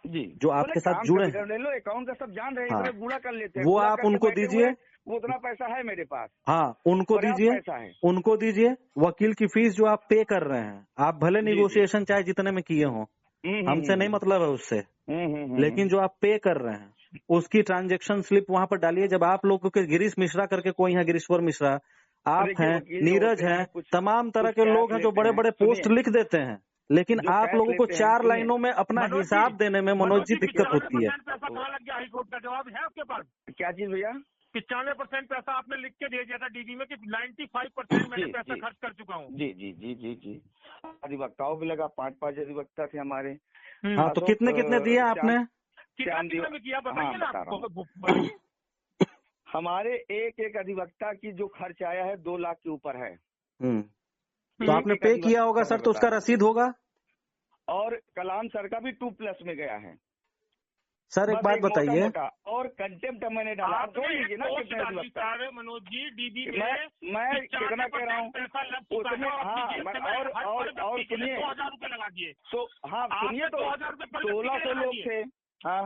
जी, जो आपके साथ जुड़े हैं। ले लो, अकाउंट का सब जान रहे हैं। हाँ, बुरा कर लेते हैं, वो आप उनको दीजिए। वो उतना पैसा है मेरे पास। हाँ उनको दीजिए वकील की फीस जो आप पे कर रहे हैं। आप भले निगोशिएशन चाहे जितने में किए हों, हमसे नहीं मतलब है उससे, लेकिन जो आप पे कर रहे हैं उसकी ट्रांजेक्शन स्लिप वहाँ पर डालिए। जब आप लोगों के गिरीश मिश्रा करके कोई है, गिरीश्वर मिश्रा आप हैं, नीरज हैं, तमाम तरह के लोग हैं जो बड़े बड़े पोस्ट लिख देते हैं, लेकिन आप लोगों को 4 लाइनों में अपना हिसाब देने में मनोज जी दिक्कत होती है। हाईकोर्ट का जवाब है आपके पास? क्या चीज भैया? 95% पैसा आपने लिख के दे दिया था डीबी में कि 95% मैंने पैसा खर्च कर चुका हूँ। जी। अधिवक्ताओं भी लगा, 5 अधिवक्ता थे हमारे। हाँ तो कितने दिए आपने? कितने में किया बताइए ना। हमारे एक अधिवक्ता की जो खर्च आया है 2 लाख के ऊपर है। तो आपने पे किया होगा सर, तो उसका रसीद होगा। और कलाम सर का भी 2+ में गया है। सर एक बात बताइए, और कंटेम्प्ट मैंने डाला, आप जोड़ लीजिए ना कितने अधिवक्ता मनोज जी डीबी मैं कितना कह रहा हूँ उसमें। हाँ और सुनिए 2,000 रुपए लगा दिए। तो हाँ सुनिए, तो 1600 लोग थे। हाँ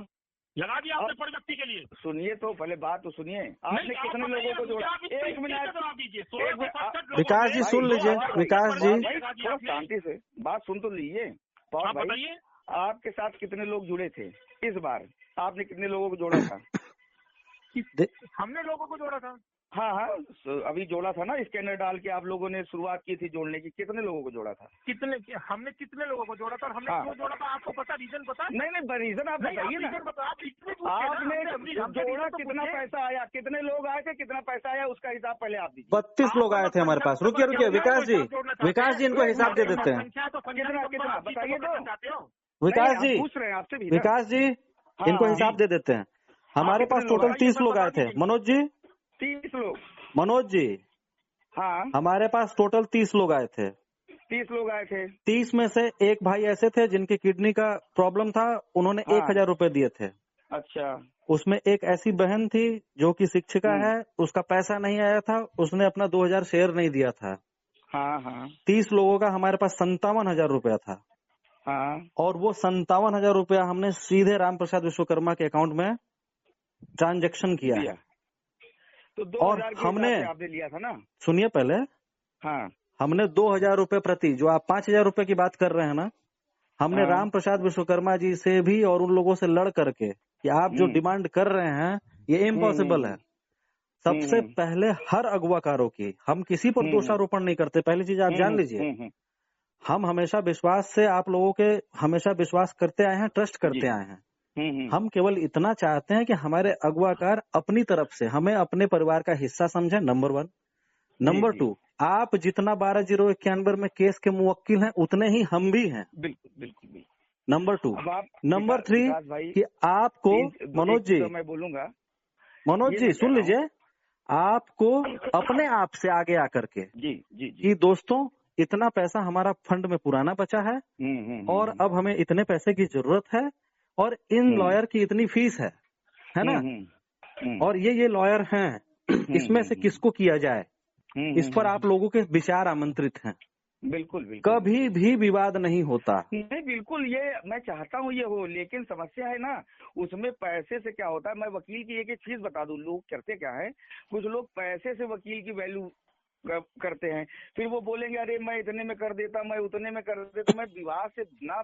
लगा दिया आपने पर व्यक्ति के लिए। सुनिए तो पहले बात तो सुनिए, आपने कितने लोगों को जोड़ा? एक मिनट विकास जी सुन लीजिए, विकास जी थोड़ा शांति से बात सुन तो लीजिए। बताइए आपके साथ कितने लोग जुड़े थे इस बार? आपने कितने लोगों को जोड़ा था? हमने लोगों को जोड़ा था। हाँ अभी जोड़ा था ना, स्कैनर डाल के आप लोगों ने शुरुआत की थी जोड़ने की। कितने लोगों को जोड़ा था? हमने कितने लोगों को जोड़ा था और हमने क्यों जोड़ा था? आपको पता रीजन पता? नहीं रीजन आप बताइए ना। आपने जोड़ा, कितना पैसा आया, कितने लोग आए थे, कितना पैसा आया, उसका हिसाब पहले आप दीजिए। 32 लोग आए थे हमारे पास। रुकिए विकास जी इनको हिसाब दे देते हैं। कितना बताइए तो। विकास जी पूछ रहे हैं आपसे भी। विकास जी इनको हिसाब दे देते हैं। हमारे पास टोटल 30 लोग आए थे। मनोज जी 30 लोग। मनोज जी हाँ हमारे पास टोटल 30 लोग आए थे। 30 लोग आए थे। 30 में से एक भाई ऐसे थे जिनकी किडनी का प्रॉब्लम था, उन्होंने 1,000 रुपए दिए थे। अच्छा। उसमें एक ऐसी बहन थी जो कि शिक्षिका है, उसका पैसा नहीं आया था, उसने अपना 2,000 शेयर नहीं दिया था। हाँ 30 लोगों का हमारे पास 57,000 रुपया था। हाँ और वो 57,000 रुपया हमने सीधे राम प्रसाद विश्वकर्मा के अकाउंट में ट्रांजैक्शन किया है। तो 2,000 हमने आपने लिया था ना? सुनिए पहले। हाँ हमने 2,000 रुपए प्रति, जो आप 5,000 रुपए की बात कर रहे हैं ना, हमने राम प्रसाद विश्वकर्मा जी से भी और उन लोगों से लड़ करके कि आप जो डिमांड कर रहे हैं ये इम्पॉसिबल है। सबसे पहले हर अगुवाकारों की, हम किसी पर दोषारोपण नहीं करते, पहली चीज आप जान लीजिए। हम हमेशा विश्वास से आप लोगों के हमेशा विश्वास करते आए हैं, ट्रस्ट करते आए हैं। हम केवल इतना चाहते हैं कि हमारे अगुवाकार अपनी तरफ से हमें अपने परिवार का हिस्सा समझे, नंबर 1। नंबर 2, आप जितना 12,091 में केस के मुवक्किल हैं उतने ही हम भी हैं। बिल्कुल। नंबर 2। नंबर 3 कि आपको मनोज जी, मैं बोलूंगा, मनोज जी सुन लीजिए, आपको अपने आप से आगे आकर के जी कि दोस्तों इतना पैसा हमारा फंड में पुराना बचा है और अब हमें इतने पैसे की जरूरत है और इन लॉयर की इतनी फीस है ना, और ये लॉयर हैं, इसमें से किसको किया जाए, इस पर आप लोगों के विचार आमंत्रित हैं। बिल्कुल कभी भी विवाद नहीं होता। नहीं बिल्कुल, ये मैं चाहता हूँ ये हो, लेकिन समस्या है ना उसमें पैसे से क्या होता है। मैं वकील की एक चीज बता दूं, लोग करते क्या है, कुछ लोग पैसे से वकील की वैल्यू करते हैं, फिर वो बोलेंगे अरे मैं इतने में कर देता, मैं उतने में कर देता। मैं विवाद से ना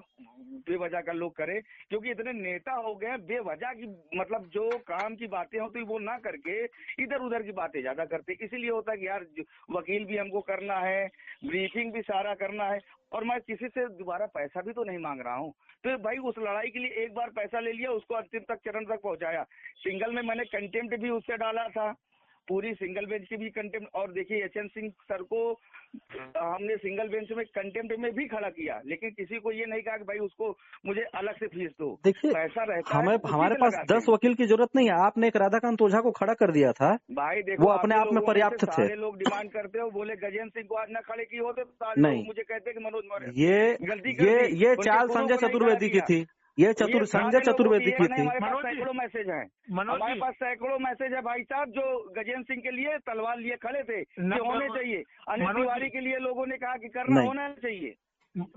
बेवजह का लोग करे, क्योंकि इतने नेता हो गए बेवजह की, मतलब जो काम की बातें होती वो ना करके इधर उधर की बातें ज्यादा करते। इसीलिए होता है कि यार वकील भी हमको करना है, ब्रीफिंग भी सारा करना है, और मैं किसी से दोबारा पैसा भी तो नहीं मांग रहा हूँ। तो भाई उस लड़ाई के लिए एक बार पैसा ले लिया, उसको अंतिम तक चरण तक पहुंचाया। सिंगल में मैंने कंटेम्प्ट भी उससे डाला था, पूरी सिंगल बेंच की भी कंटेम्प्ट। और देखिए एचएन सिंह सर को हमने सिंगल बेंच में कंटेम्प्ट में भी खड़ा किया, लेकिन किसी को ये नहीं कहा कि भाई उसको मुझे अलग से फीस दो। देखिए पैसा रहता हमें हमारे पास 10 वकील की जरूरत नहीं है। आपने एक राधाकांत ओझा को खड़ा कर दिया था भाई, देखो वो अपने आप में पर्याप्त थे। सारे लोग डिमांड करते हो, बोले गजेंद्र सिंह को आज न खड़े की होते तो सारे लोग मुझे कहते हैं कि मनोज मौर्य ये चाल संजय चतुर्वेदी की थी, ये संजय चतुर्वेदी की थी। हमारे पास सैकड़ों मैसेज हैं, हमारे पास सैकड़ों मैसेज है भाई साहब, जो गजेंद्र सिंह के लिए तलवार लिए खड़े थे कि होने चाहिए। अनिल तिवारी के लिए लोगों ने कहा कि करना होना चाहिए।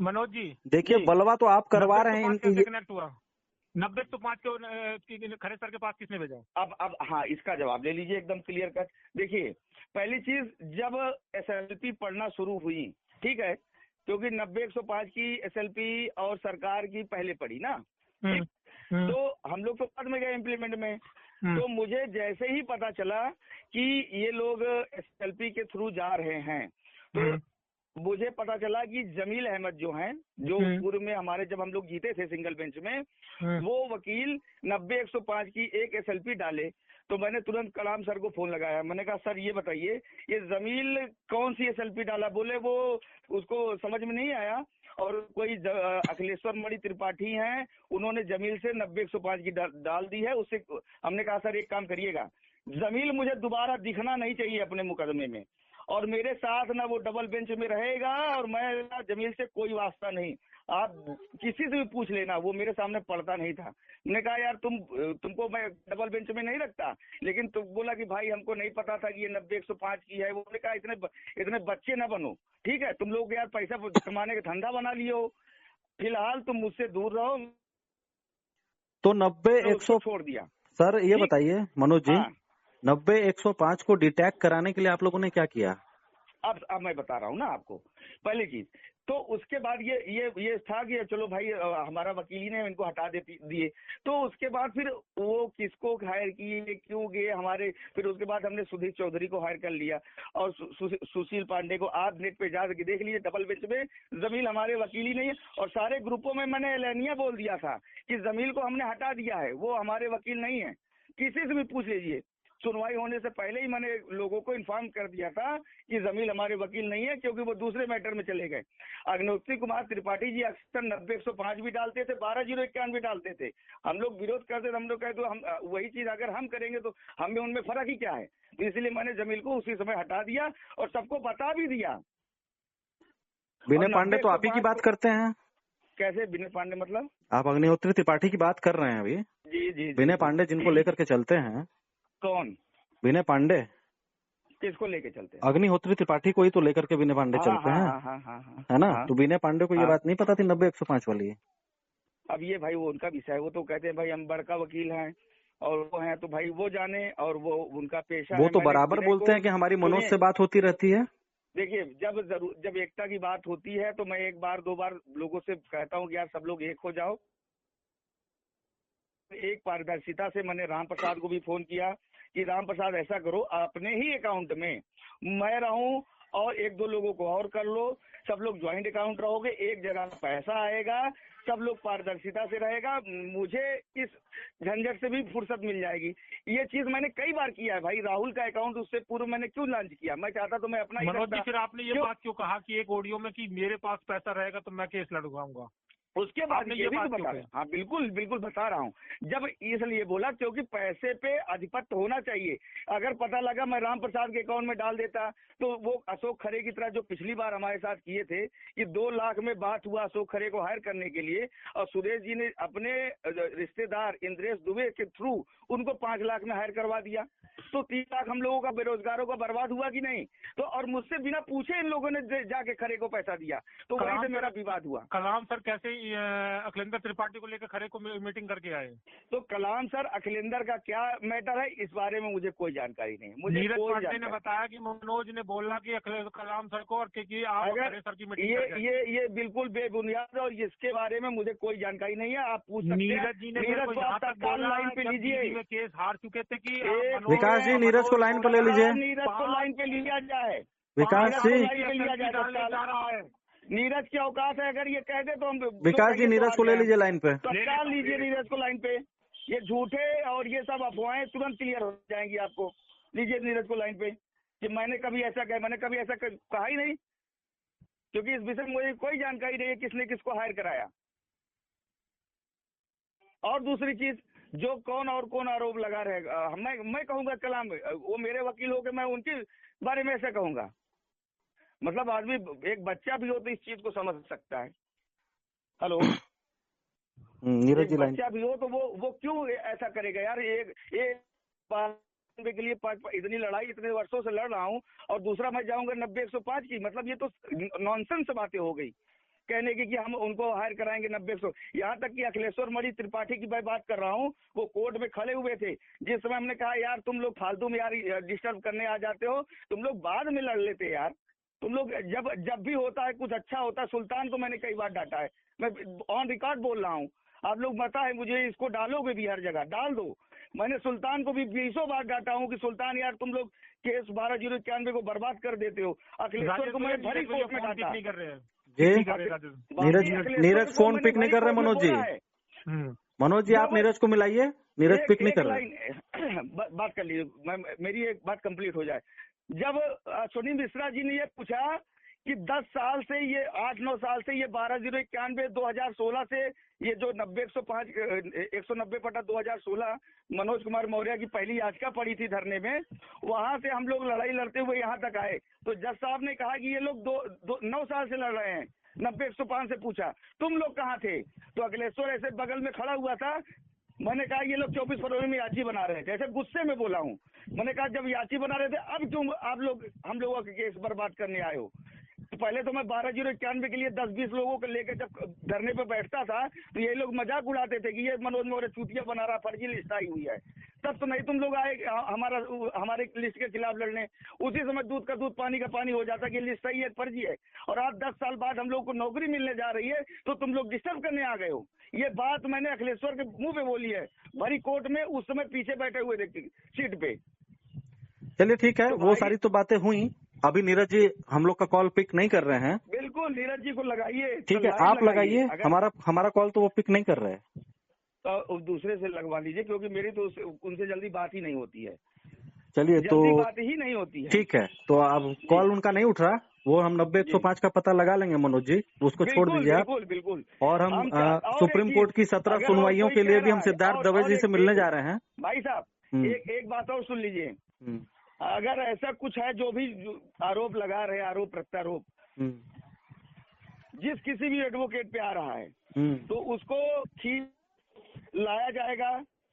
मनोज जी देखिए बलवा तो आप करवा रहे हैं। 90-5 खरे सर के पास किसने भेजा? अब हाँ, इसका जवाब ले लीजिए एकदम क्लियर कट। देखिए पहली चीज, जब एसएलपी पढ़ना शुरू हुई, ठीक है, क्योंकि 90-105 की एसएलपी और सरकार की पहले पड़ी ना, तो हम लोग तो बाद में गए इम्प्लीमेंट में। तो मुझे जैसे ही पता चला कि ये लोग एसएलपी के थ्रू जा रहे हैं, तो मुझे पता चला कि जमील अहमद जो हैं, जो पूर्व में हमारे जब हम लोग जीते थे सिंगल बेंच में, वो वकील 90-105 की एक एसएलपी डाले। तो मैंने तुरंत कलाम सर को फोन लगाया, मैंने कहा सर ये बताइए ये जमील कौन सी एसएलपी डाला? बोले वो उसको समझ में नहीं आया, और कोई अखिलेश्वर मणि त्रिपाठी हैं, उन्होंने जमील से 90-105 की डाल दी है। उससे हमने कहा सर एक काम करिएगा, जमील मुझे दोबारा दिखना नहीं चाहिए अपने मुकदमे में, और मेरे साथ ना वो डबल बेंच में रहेगा, और मैं जमील से कोई वास्ता नहीं। आप किसी से भी पूछ लेना, वो मेरे सामने पढ़ता नहीं था। मैंने कहा यार तुमको मैं डबल बेंच में नहीं रखता, लेकिन तुम बोला कि भाई हमको नहीं पता था कि ये 90-105 की है। उन्होंने कहा इतने बच्चे ना बनो, ठीक है, तुम लोग यार पैसा कमाने का धंधा बना लियो, फिलहाल तुम मुझसे दूर रहो। तो 90-100 छोड़ दिया। सर ये बताइए मनोज जी, हाँ। 90-105 को डिटेक्ट कराने के लिए आप लोगों ने क्या किया? अब मैं बता रहा हूँ ना आपको। पहली चीज तो उसके बाद ये था कि चलो भाई हमारा वकील ही ने इनको हटा दिए। तो उसके बाद फिर वो किसको हायर किए, क्यों गए हमारे, फिर उसके बाद हमने सुधीर चौधरी को हायर कर लिया और सुशील पांडे को। आप नेट पे जा देख लीजिए, डबल बेंच में जमील हमारे वकील ही नहीं है। और सारे ग्रुपों में मैंने एलानिया बोल दिया था कि जमील को हमने हटा दिया है, वो हमारे वकील नहीं है। किसी से भी पूछ लीजिए, सुनवाई होने से पहले ही मैंने लोगों को इन्फॉर्म कर दिया था कि जमील हमारे वकील नहीं है, क्योंकि वो दूसरे मैटर में चले गए। अग्निहोत्री कुमार त्रिपाठी जी अक्सर 90-105 भी डालते थे, 12-0-91 भी डालते थे। हम लोग विरोध करते थे, हम लोग कहते हम वही चीज अगर हम करेंगे तो हमें उनमें फर्क ही क्या है। तो इसलिए मैंने जमील को उसी समय हटा दिया और सबको बता भी दिया। विनय पांडे तो आप ही की बात करते हैं। कैसे विनय पांडे मतलब? आप अग्निहोत्री त्रिपाठी की बात कर रहे हैं अभी? जी। विनय पांडे जिनको लेकर के चलते हैं। कौन विनय पांडे? किसको लेके चलते हैं? अग्निहोत्री त्रिपाठी को ही तो लेकर के विनय पांडे चलते हैं, है ना? तो विनय पांडे को ये बात नहीं पता थी 90-105 वाली? अब ये भाई वो उनका विषय है, वो तो कहते हैं भाई हम बड़का वकील हैं और वो हैं, तो भाई वो जाने, और वो उनका पेशा वो तो बराबर बोलते हैं कि हमारी मनोज से बात होती रहती है। देखिए, जब एकता की बात होती है तो मैं 1 बार 2 बार लोगों से कहता हूँ कि यार सब लोग एक हो जाओ। एक पारदर्शिता से मैंने राम प्रसाद को भी फोन किया कि राम प्रसाद ऐसा करो, अपने ही अकाउंट में मैं रहूं और 1-2 लोगों को और कर लो, सब लोग ज्वाइंट अकाउंट रहोगे, एक जगह पैसा आएगा, सब लोग पारदर्शिता से रहेगा, मुझे इस झंझट से भी फुर्सत मिल जाएगी। ये चीज मैंने कई बार किया है भाई। राहुल का अकाउंट उससे पूर्व मैंने क्यों लॉन्च किया? मैं चाहता तो मैं अपना ही मनोज जी, फिर आपने ये बात क्यों कहा कि एक ऑडियो में कि मेरे पास पैसा रहेगा तो मैं केस लड़वाऊंगा? उसके बाद ये भी बता रहा हूँ। हाँ बिल्कुल बता रहा हूँ। जब इसलिए बोला क्योंकि पैसे पे आधिपत्य होना चाहिए। अगर पता लगा मैं राम प्रसाद के अकाउंट में डाल देता तो वो अशोक खरे की तरह जो पिछली बार हमारे साथ किए थे कि 2 लाख में बात हुआ अशोक खरे को हायर करने के लिए, और सुरेश जी ने अपने रिश्तेदार इंद्रेश दुबे के थ्रू उनको 5 लाख में हायर करवा दिया। तो 3 लाख हम लोगों का बेरोजगारों का बर्बाद हुआ कि नहीं? तो और मुझसे बिना पूछे इन लोगों ने जाके खरे को पैसा दिया, तो वहीं से मेरा विवाद हुआ। कलाम सर कैसे अखिलेंद्र त्रिपाठी को लेकर खरे को मीटिंग करके आए? तो कलाम सर अखिलेंद्र का क्या मैटर है इस बारे में मुझे कोई जानकारी नहीं। मुझे नीरज पांडे ने बताया कि मनोज ने बोला कि कलाम सर को और कि आप खरे सर की मीटिंग ये बिल्कुल बेबुनियाद, और इसके बारे में मुझे कोई जानकारी नहीं है। आप पूछ सकते हैं। नीरज जी ने लाइन पे लीजिए, केस हार चुके थे कि विकास जी नीरज को लाइन पे ले लीजिए। नीरज को लाइन पे लिया जाए, विकास जी लिया जाए। नीरज की औकात है, अगर ये कह दे तो हम विकास जी नीरज को ले लीजिए लाइन पे। तत्काल लीजिए नीरज को लाइन पे। ये झूठे और ये सब अफवाहें तुरंत क्लियर हो जाएंगी आपको। लीजिए नीरज को लाइन पे कि मैंने कभी ऐसा कहा ही नहीं, क्योंकि इस विषय में मुझे कोई जानकारी नहीं है किसने किसको हायर कराया। और दूसरी चीज, जो कौन आरोप लगा रहेगा, मैं कहूंगा कलाम वो मेरे वकील हो के मैं उनके बारे में ऐसा कहूंगा? मतलब आदमी, एक बच्चा भी हो तो इस चीज को समझ सकता है। हेलो, नीरज जी बच्चा भी हो तो वो क्यों ऐसा करेगा यार? एक के लिए इतनी लड़ाई इतने वर्षों से लड़ रहा हूँ और दूसरा मैं जाऊंगा 90-105 की, मतलब ये तो नॉनसेंस बातें हो गई कहने की कि हम उनको हायर कराएंगे 90-100। यहाँ तक कि अखिलेश्वर मणि त्रिपाठी की मैं बात कर रहा हूँ, वो कोर्ट में खड़े हुए थे जिस समय हमने कहा यार तुम लोग फालतू में यार डिस्टर्ब करने आ जाते हो, तुम लोग बाद में लड़ लेते यार। तुम लोग जब भी होता है कुछ अच्छा होता है। सुल्तान को मैंने कई बार डांटा है, मैं ऑन रिकॉर्ड बोल रहा हूँ। आप लोग पता है मुझे, इसको डालोगे भी हर जगह डाल दो। मैंने सुल्तान को भी 20 बार डांटा हूँ कि सुल्तान यार तुम लोग केस 12-0-91 को बर्बाद कर देते हो। अखिलेश्वर को मैंने भरी कोर्ट में डांटा। नीरज फोन पिक नहीं कर रहे मनोज जी। मनोज जी आप नीरज को मिलाइए, नीरज पिक नहीं कर रहे। बात कर लीजिए, मेरी एक बात कंप्लीट हो जाए। जब सुनील मिश्रा जी ने ये पूछा कि 10 साल से ये 8-9 साल से ये 12-0-91 2016 से ये जो 90-105 190/2016 मनोज कुमार मौर्य की पहली याचिका पड़ी थी धरने में, वहां से हम लोग लड़ाई लड़ते हुए यहाँ तक आए। तो जज साहब ने कहा कि ये लोग 9 साल से लड़ रहे हैं। 90-105 से पूछा तुम लोग कहाँ थे, तो अखिलेश्वर ऐसे बगल में खड़ा हुआ था। मैंने कहा ये लोग 24 फरवरी में याची बना रहे थे, ऐसे गुस्से में बोला हूँ। मैंने कहा जब याची बना रहे थे अब क्यों आप लोग हम लोगों के केस बर्बाद करने आए हो। तो पहले तो मैं 12/091 के लिए 10-20 लोगों को लेकर जब धरने पे बैठता था तो ये लोग मजाक उड़ाते थे कि ये मनोज मौर्य चूतिया बना रहा, फर्जी लिस्ट आई हुई है। तब तो नहीं तुम लोग आए हमारे लिस्ट के खिलाफ लड़ने, उसी समय दूध का दूध पानी का पानी हो जाता कि लिस्ट सही है फर्जी है। और आज 10 साल बाद हम लोग को नौकरी मिलने जा रही है तो तुम लोग डिस्टर्ब करने आ गए हो। ये बात मैंने अखिलेश्वर के मुंह पे बोली है, भरी कोर्ट में, उस समय पीछे बैठे हुए थे सीट पे। चलिए ठीक है, वो सारी तो बातें हुई। अभी नीरज जी हम लोग का कॉल पिक नहीं कर रहे हैं। बिल्कुल नीरज जी को लगाइए, ठीक है, आप लगाइए। हमारा कॉल तो वो पिक नहीं कर रहे हैं, तो दूसरे से लगवा लीजिए, क्योंकि मेरी तो उनसे जल्दी बात ही नहीं होती है। चलिए तो बात ही नहीं होती है। ठीक है, तो अब कॉल उनका नहीं उठ रहा, वो हम 90-105 का पता लगा लेंगे मनोज जी, उसको छोड़ दीजिए आप। बिल्कुल। और हम सुप्रीम कोर्ट की 17 सुनवाइयों के लिए भी हम सिद्धार्थ दवे जी से मिलने जा रहे हैं। भाई साहब एक बात और सुन लीजिए, अगर ऐसा कुछ है जो भी आरोप लगा रहे, आरोप प्रत्यारोप जिस किसी भी एडवोकेट पे आ रहा है तो उसको खींच लाया जाएगा,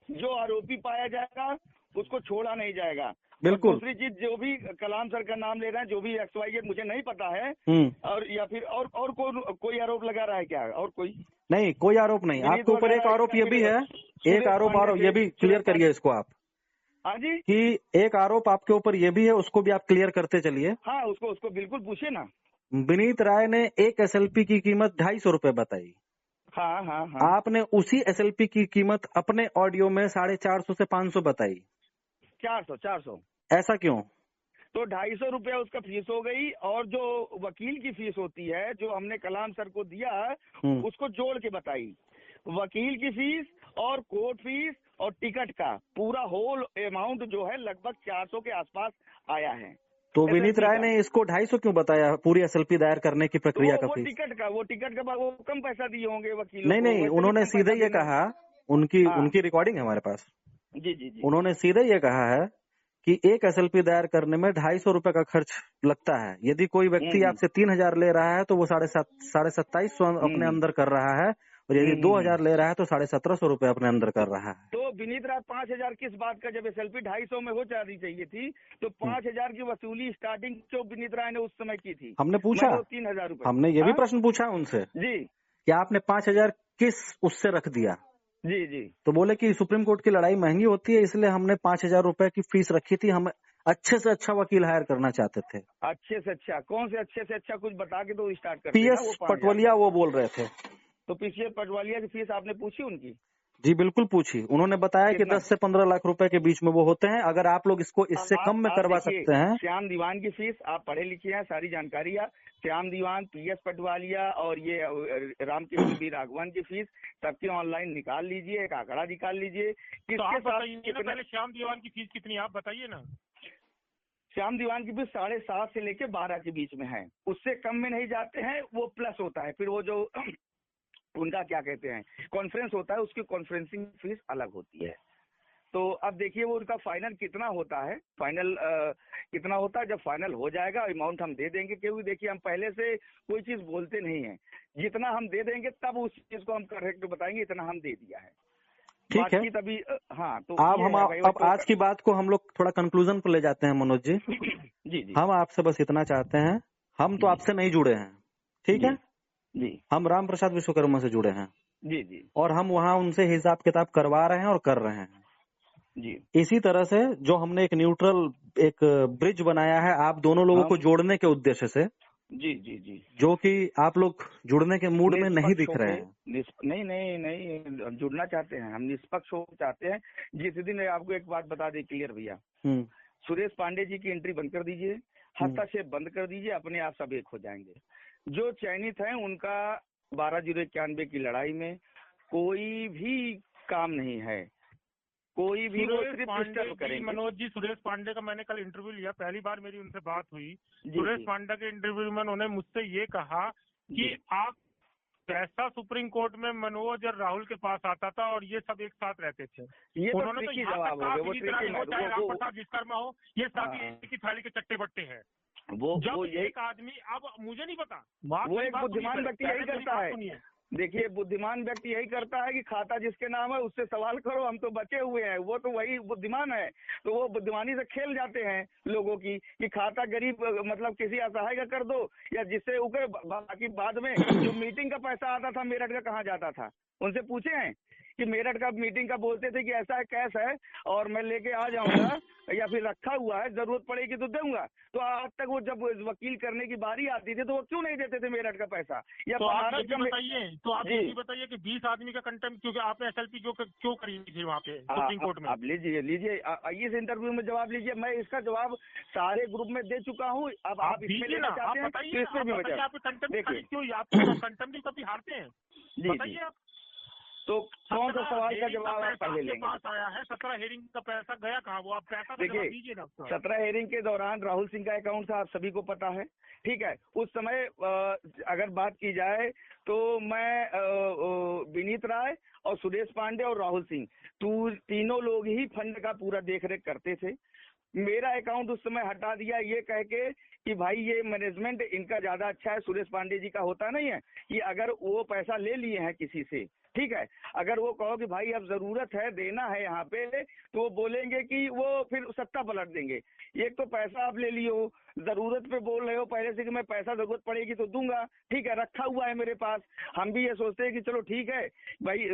जो आरोपी पाया जाएगा उसको छोड़ा नहीं जाएगा। बिल्कुल। दूसरी चीज, जो भी कलाम सर का नाम ले रहे हैं, जो भी XYZ मुझे नहीं पता है, और या फिर और कोई आरोप लगा रहा है क्या, और कोई नहीं, कोई आरोप नहीं। आपके ऊपर एक आरोप ये भी है, एक आरोप और ये भी क्लियर करिए इसको आप। हाँ जी, कि एक आरोप आपके ऊपर ये भी है, उसको भी आप क्लियर करते चलिए। हाँ, उसको बिल्कुल पूछिए ना। विनीत राय ने एक SLP की कीमत 250 रुपए बताई। हाँ। आपने उसी SLP की कीमत अपने ऑडियो में 450 से 500 बताई। 400 ऐसा क्यों? तो 250 रुपया उसका फीस हो गई, और जो वकील की फीस होती है जो हमने कलाम सर को दिया उसको जोड़ के बताई। वकील की फीस और कोर्ट फीस और टिकट का पूरा होल अमाउंट जो है लगभग 400 के आसपास आया है। तो विनीत राय ने इसको 250 क्यों बताया पूरी SLP दायर करने की प्रक्रिया का फीस? वो टिकट का वो कम पैसा दिए होंगे वकील। नहीं, उन्होंने सीधे ये कहा, उनकी रिकॉर्डिंग है हमारे पास। जी। उन्होंने सीधे ये कहा है कि एक SLP दायर करने में 250 रुपए का खर्च लगता है। यदि कोई व्यक्ति आपसे 3000 ले रहा है तो वो 2750 अपने अंदर कर रहा है, और यदि 2000 ले रहा है तो 1750 रुपए अपने अंदर कर रहा है। तो विनीत राय 5000 किस बात का, जब SLP 250 में हो जानी चाहिए थी तो 5000 की वसूली स्टार्टिंग जो विनीत राय ने उस समय की थी। हमने पूछा 3000 रुपए, हमने ये भी प्रश्न पूछा उनसे जी, कि आपने 5000 किस उससे रख दिया। जी। तो बोले कि सुप्रीम कोर्ट की लड़ाई महंगी होती है, इसलिए हमने 5000 रुपए की फीस रखी थी, हम अच्छे से अच्छा वकील हायर करना चाहते थे। अच्छे से अच्छा? कौन से अच्छे से अच्छा, कुछ बता के तो स्टार्ट करते। PS पटवालिया वो बोल रहे थे। तो PS पटवालिया की फीस आपने पूछी उनकी? जी बिल्कुल पूछी। उन्होंने बताया कि 10 से 15 लाख रुपए के बीच में वो होते हैं। अगर आप लोग इसको इससे कम में करवा सकते हैं। श्याम दीवान की फीस, आप पढ़े लिखे हैं, सारी जानकारी है। श्याम दीवान, PS पटवालिया और ये रामकृष्ण बी राघवन की फीस सबकी ऑनलाइन निकाल लीजिए, एक आंकड़ा निकाल लीजिए। किसके साथ पहले श्याम दीवान की फीस कितनी आप बताइए ना। श्याम दीवान की फीस 7.5 से लेके 12 के बीच में है, उससे कम में नहीं जाते हैं, वो प्लस होता है। फिर वो जो उनका क्या कहते हैं कॉन्फ्रेंस होता है, उसकी कॉन्फ्रेंसिंग फीस अलग होती है। तो अब देखिए वो उनका फाइनल कितना होता है, कितना होता है। जब फाइनल हो जाएगा अमाउंट हम दे देंगे, क्योंकि देखिए हम पहले से कोई चीज बोलते नहीं है, जितना हम दे देंगे तब उस चीज को हम करेक्ट बताएंगे, इतना हम दे दिया है। ठीक है तभी हाँ। तो अब आज की बात को हम लोग थोड़ा कंक्लूजन पर ले जाते हैं मनोज जी। जी। हम आपसे बस इतना चाहते हैं, हम तो आपसे नहीं जुड़े हैं, ठीक है जी। हम राम प्रसाद विश्वकर्मा से जुड़े हैं। जी। और हम वहाँ उनसे हिसाब किताब करवा रहे हैं और कर रहे हैं जी। इसी तरह से जो हमने एक न्यूट्रल एक ब्रिज बनाया है आप दोनों लोगों को जोड़ने के उद्देश्य से। जी। जो कि आप लोग जुड़ने के मूड में नहीं दिख रहे हैं। नहीं जुड़ना चाहते हैं, हम निष्पक्ष हो चाहते हैं। जिस दिन आपको एक बात बता दें क्लियर भैया, सुरेश पांडे जी की एंट्री बंद कर दीजिए, हस्तक्षेप बंद कर दीजिए, अपने आप सब एक हो जाएंगे। जो चयनित है उनका 12/091 की लड़ाई में कोई भी काम नहीं है, कोई भी मनोज जी, सुरेश पांडे का मैंने कल इंटरव्यू लिया, पहली बार मेरी उनसे बात हुई। सुरेश पांडे के इंटरव्यू में उन्होंने मुझसे ये कहा कि आप जैसा सुप्रीम कोर्ट में मनोज और राहुल के पास आता था और ये सब एक साथ रहते थे। उन्होंने तो जवाब हो, चाहे राम प्रसाद विश्वकर्मा हो, ये साथ एक ही थाली के चट्टे बट्टे हैं। वो एक आदमी, अब मुझे नहीं पता, वो एक बुद्धिमान व्यक्ति यही करता है। देखिए, बुद्धिमान व्यक्ति यही करता है कि खाता जिसके नाम है उससे सवाल करो, हम तो बचे हुए हैं। वो तो वही बुद्धिमान है, तो वो बुद्धिमानी से खेल जाते हैं लोगों की कि खाता गरीब मतलब किसी असहाय का कर दो, या जिससे ऊपर बाकी बाद में जो मीटिंग का पैसा आता था मेरठ का कहाँ जाता था, उनसे पूछे हैं कि मेरठ का मीटिंग का बोलते थे कि ऐसा है कैश है और मैं लेके आ जाऊंगा या फिर रखा हुआ है, जरूरत पड़ेगी तो दूंगा। तो आज तक वो जब वकील करने की बारी आती थी तो वो क्यों नहीं देते थे मेरठ का पैसा? या तो आप ये बताइए कि 20 आदमी का कंटेम्प्ट क्योंकि आपने SLP क्यों करी थी वहाँ पे सुप्रीम कोर्ट में? आप लीजिए इस इंटरव्यू में जवाब लीजिए। मैं इसका जवाब सारे ग्रुप में दे चुका हूँ। अब आप इसमें लेना चाहते हैं तो इसमें भी मैं आपको कंटेम्प्ट कभी हारते हैं, बताइए आप। तो कौन सा सवाल का जवाब आप पहले लेंगे? पास आया है 17 हेयरिंग का पैसा गया कहाँ? वो आप पैसा देखिए, 17 हेयरिंग के दौरान राहुल सिंह का अकाउंट था, आप सभी को पता है, ठीक है। उस समय अगर बात की जाए तो मैं विनीत राय और सुरेश पांडे और राहुल सिंह तीनों लोग ही फंड का पूरा देखरेख करते थे। मेरा अकाउंट उस समय हटा दिया ये कह के कि भाई ये मैनेजमेंट इनका ज्यादा अच्छा है, सुरेश पांडे जी का होता नहीं है कि अगर वो पैसा ले लिए हैं किसी से, ठीक है, अगर वो कहो कि भाई अब जरूरत है देना है यहाँ पे, तो वो बोलेंगे कि वो फिर सत्ता पलट देंगे। एक तो पैसा आप ले लियो, जरूरत पे बोल रहे हो पहले से कि मैं पैसा जरूरत पड़ेगी तो दूंगा, ठीक है, रखा हुआ है मेरे पास। हम भी ये सोचते हैं कि चलो ठीक है भाई,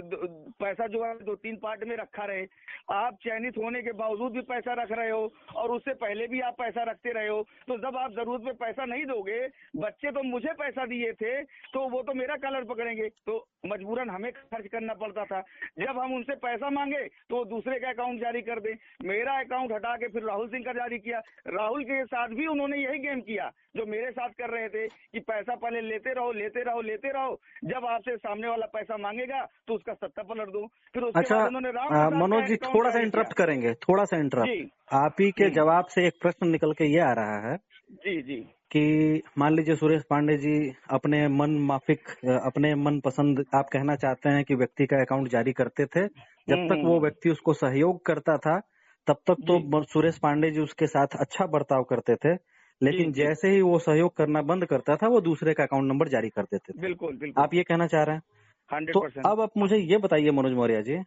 पैसा जो है 2-3 पार्ट में रखा रहे। आप चयनित होने के बावजूद भी पैसा रख रहे हो और उससे पहले भी आप पैसा रखते रहे हो, तो जब आप जरूरत पे पैसा नहीं दोगे, बच्चे तो मुझे पैसा दिए थे तो वो तो मेरा कलर पकड़ेंगे, तो मजबूरन हमें खर्च करना पड़ता था। जब हम उनसे पैसा मांगे तो दूसरे का अकाउंट जारी कर दे, मेरा अकाउंट हटा के फिर राहुल सिंह का जारी किया। राहुल के साथ भी उन्होंने यही गेम किया जो मेरे साथ कर रहे थे कि पैसा पहले लेते रहो, जब आपसे सामने वाला पैसा मांगेगा तो उसका सत्ता पलट दो। फिर उसके बाद उन्होंने मनोज जी थोड़ा सा इंटरप्ट करेंगे, थोड़ा सा इंटरप्ट। आप ही के जवाब से एक प्रश्न निकल के ये आ रहा है जी कि मान लीजिए सुरेश पांडे जी अपने मन माफिक, अपने मन पसंद, आप कहना चाहते हैं कि व्यक्ति का अकाउंट जारी करते थे, जब तक वो व्यक्ति उसको सहयोग करता था तब तक तो सुरेश पांडे जी उसके साथ अच्छा बर्ताव करते थे, लेकिन जैसे ही वो सहयोग करना बंद करता था वो दूसरे का अकाउंट नंबर जारी कर देते थे। बिल्कुल आप ये कहना चाह रहे हैं? 100%। तो अब आप मुझे ये बताइए मनोज मौर्य जी,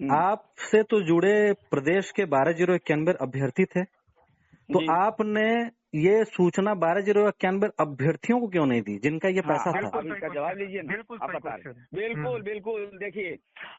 आपसे तो जुड़े प्रदेश के 12,091 अभ्यर्थी थे, तो आपने ये सूचना 12,091 अभ्यर्थियों को क्यों नहीं दी जिनका ये पैसा था? अब इसका जवाब लीजिए ना, आप बता रहे। बिल्कुल देखिए,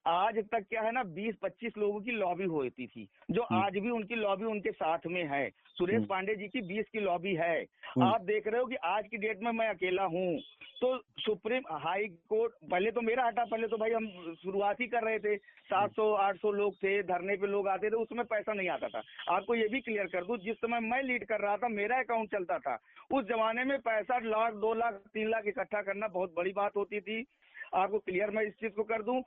आज तक क्या है ना, 20-25 लोगों की लॉबी होती थी, जो आज भी उनकी लॉबी उनके साथ में है। सुरेश पांडे जी की 20 की लॉबी है। आप देख रहे हो कि आज की डेट में मैं अकेला हूँ, तो सुप्रीम हाई कोर्ट, पहले तो मेरा हटा, पहले तो भाई हम शुरुआत ही कर रहे थे, 700-800 लोग थे, धरने पे लोग आते थे, उसमें पैसा नहीं आता था। आपको ये भी क्लियर कर दूं, जिस समय मैं लीड कर रहा था मेरा अकाउंट चलता था, उस जमाने में पैसा 1 लाख 2 लाख 3 लाख इकट्ठा करना बहुत बड़ी बात होती थी। आपको क्लियर मैं इस चीज को कर दूं,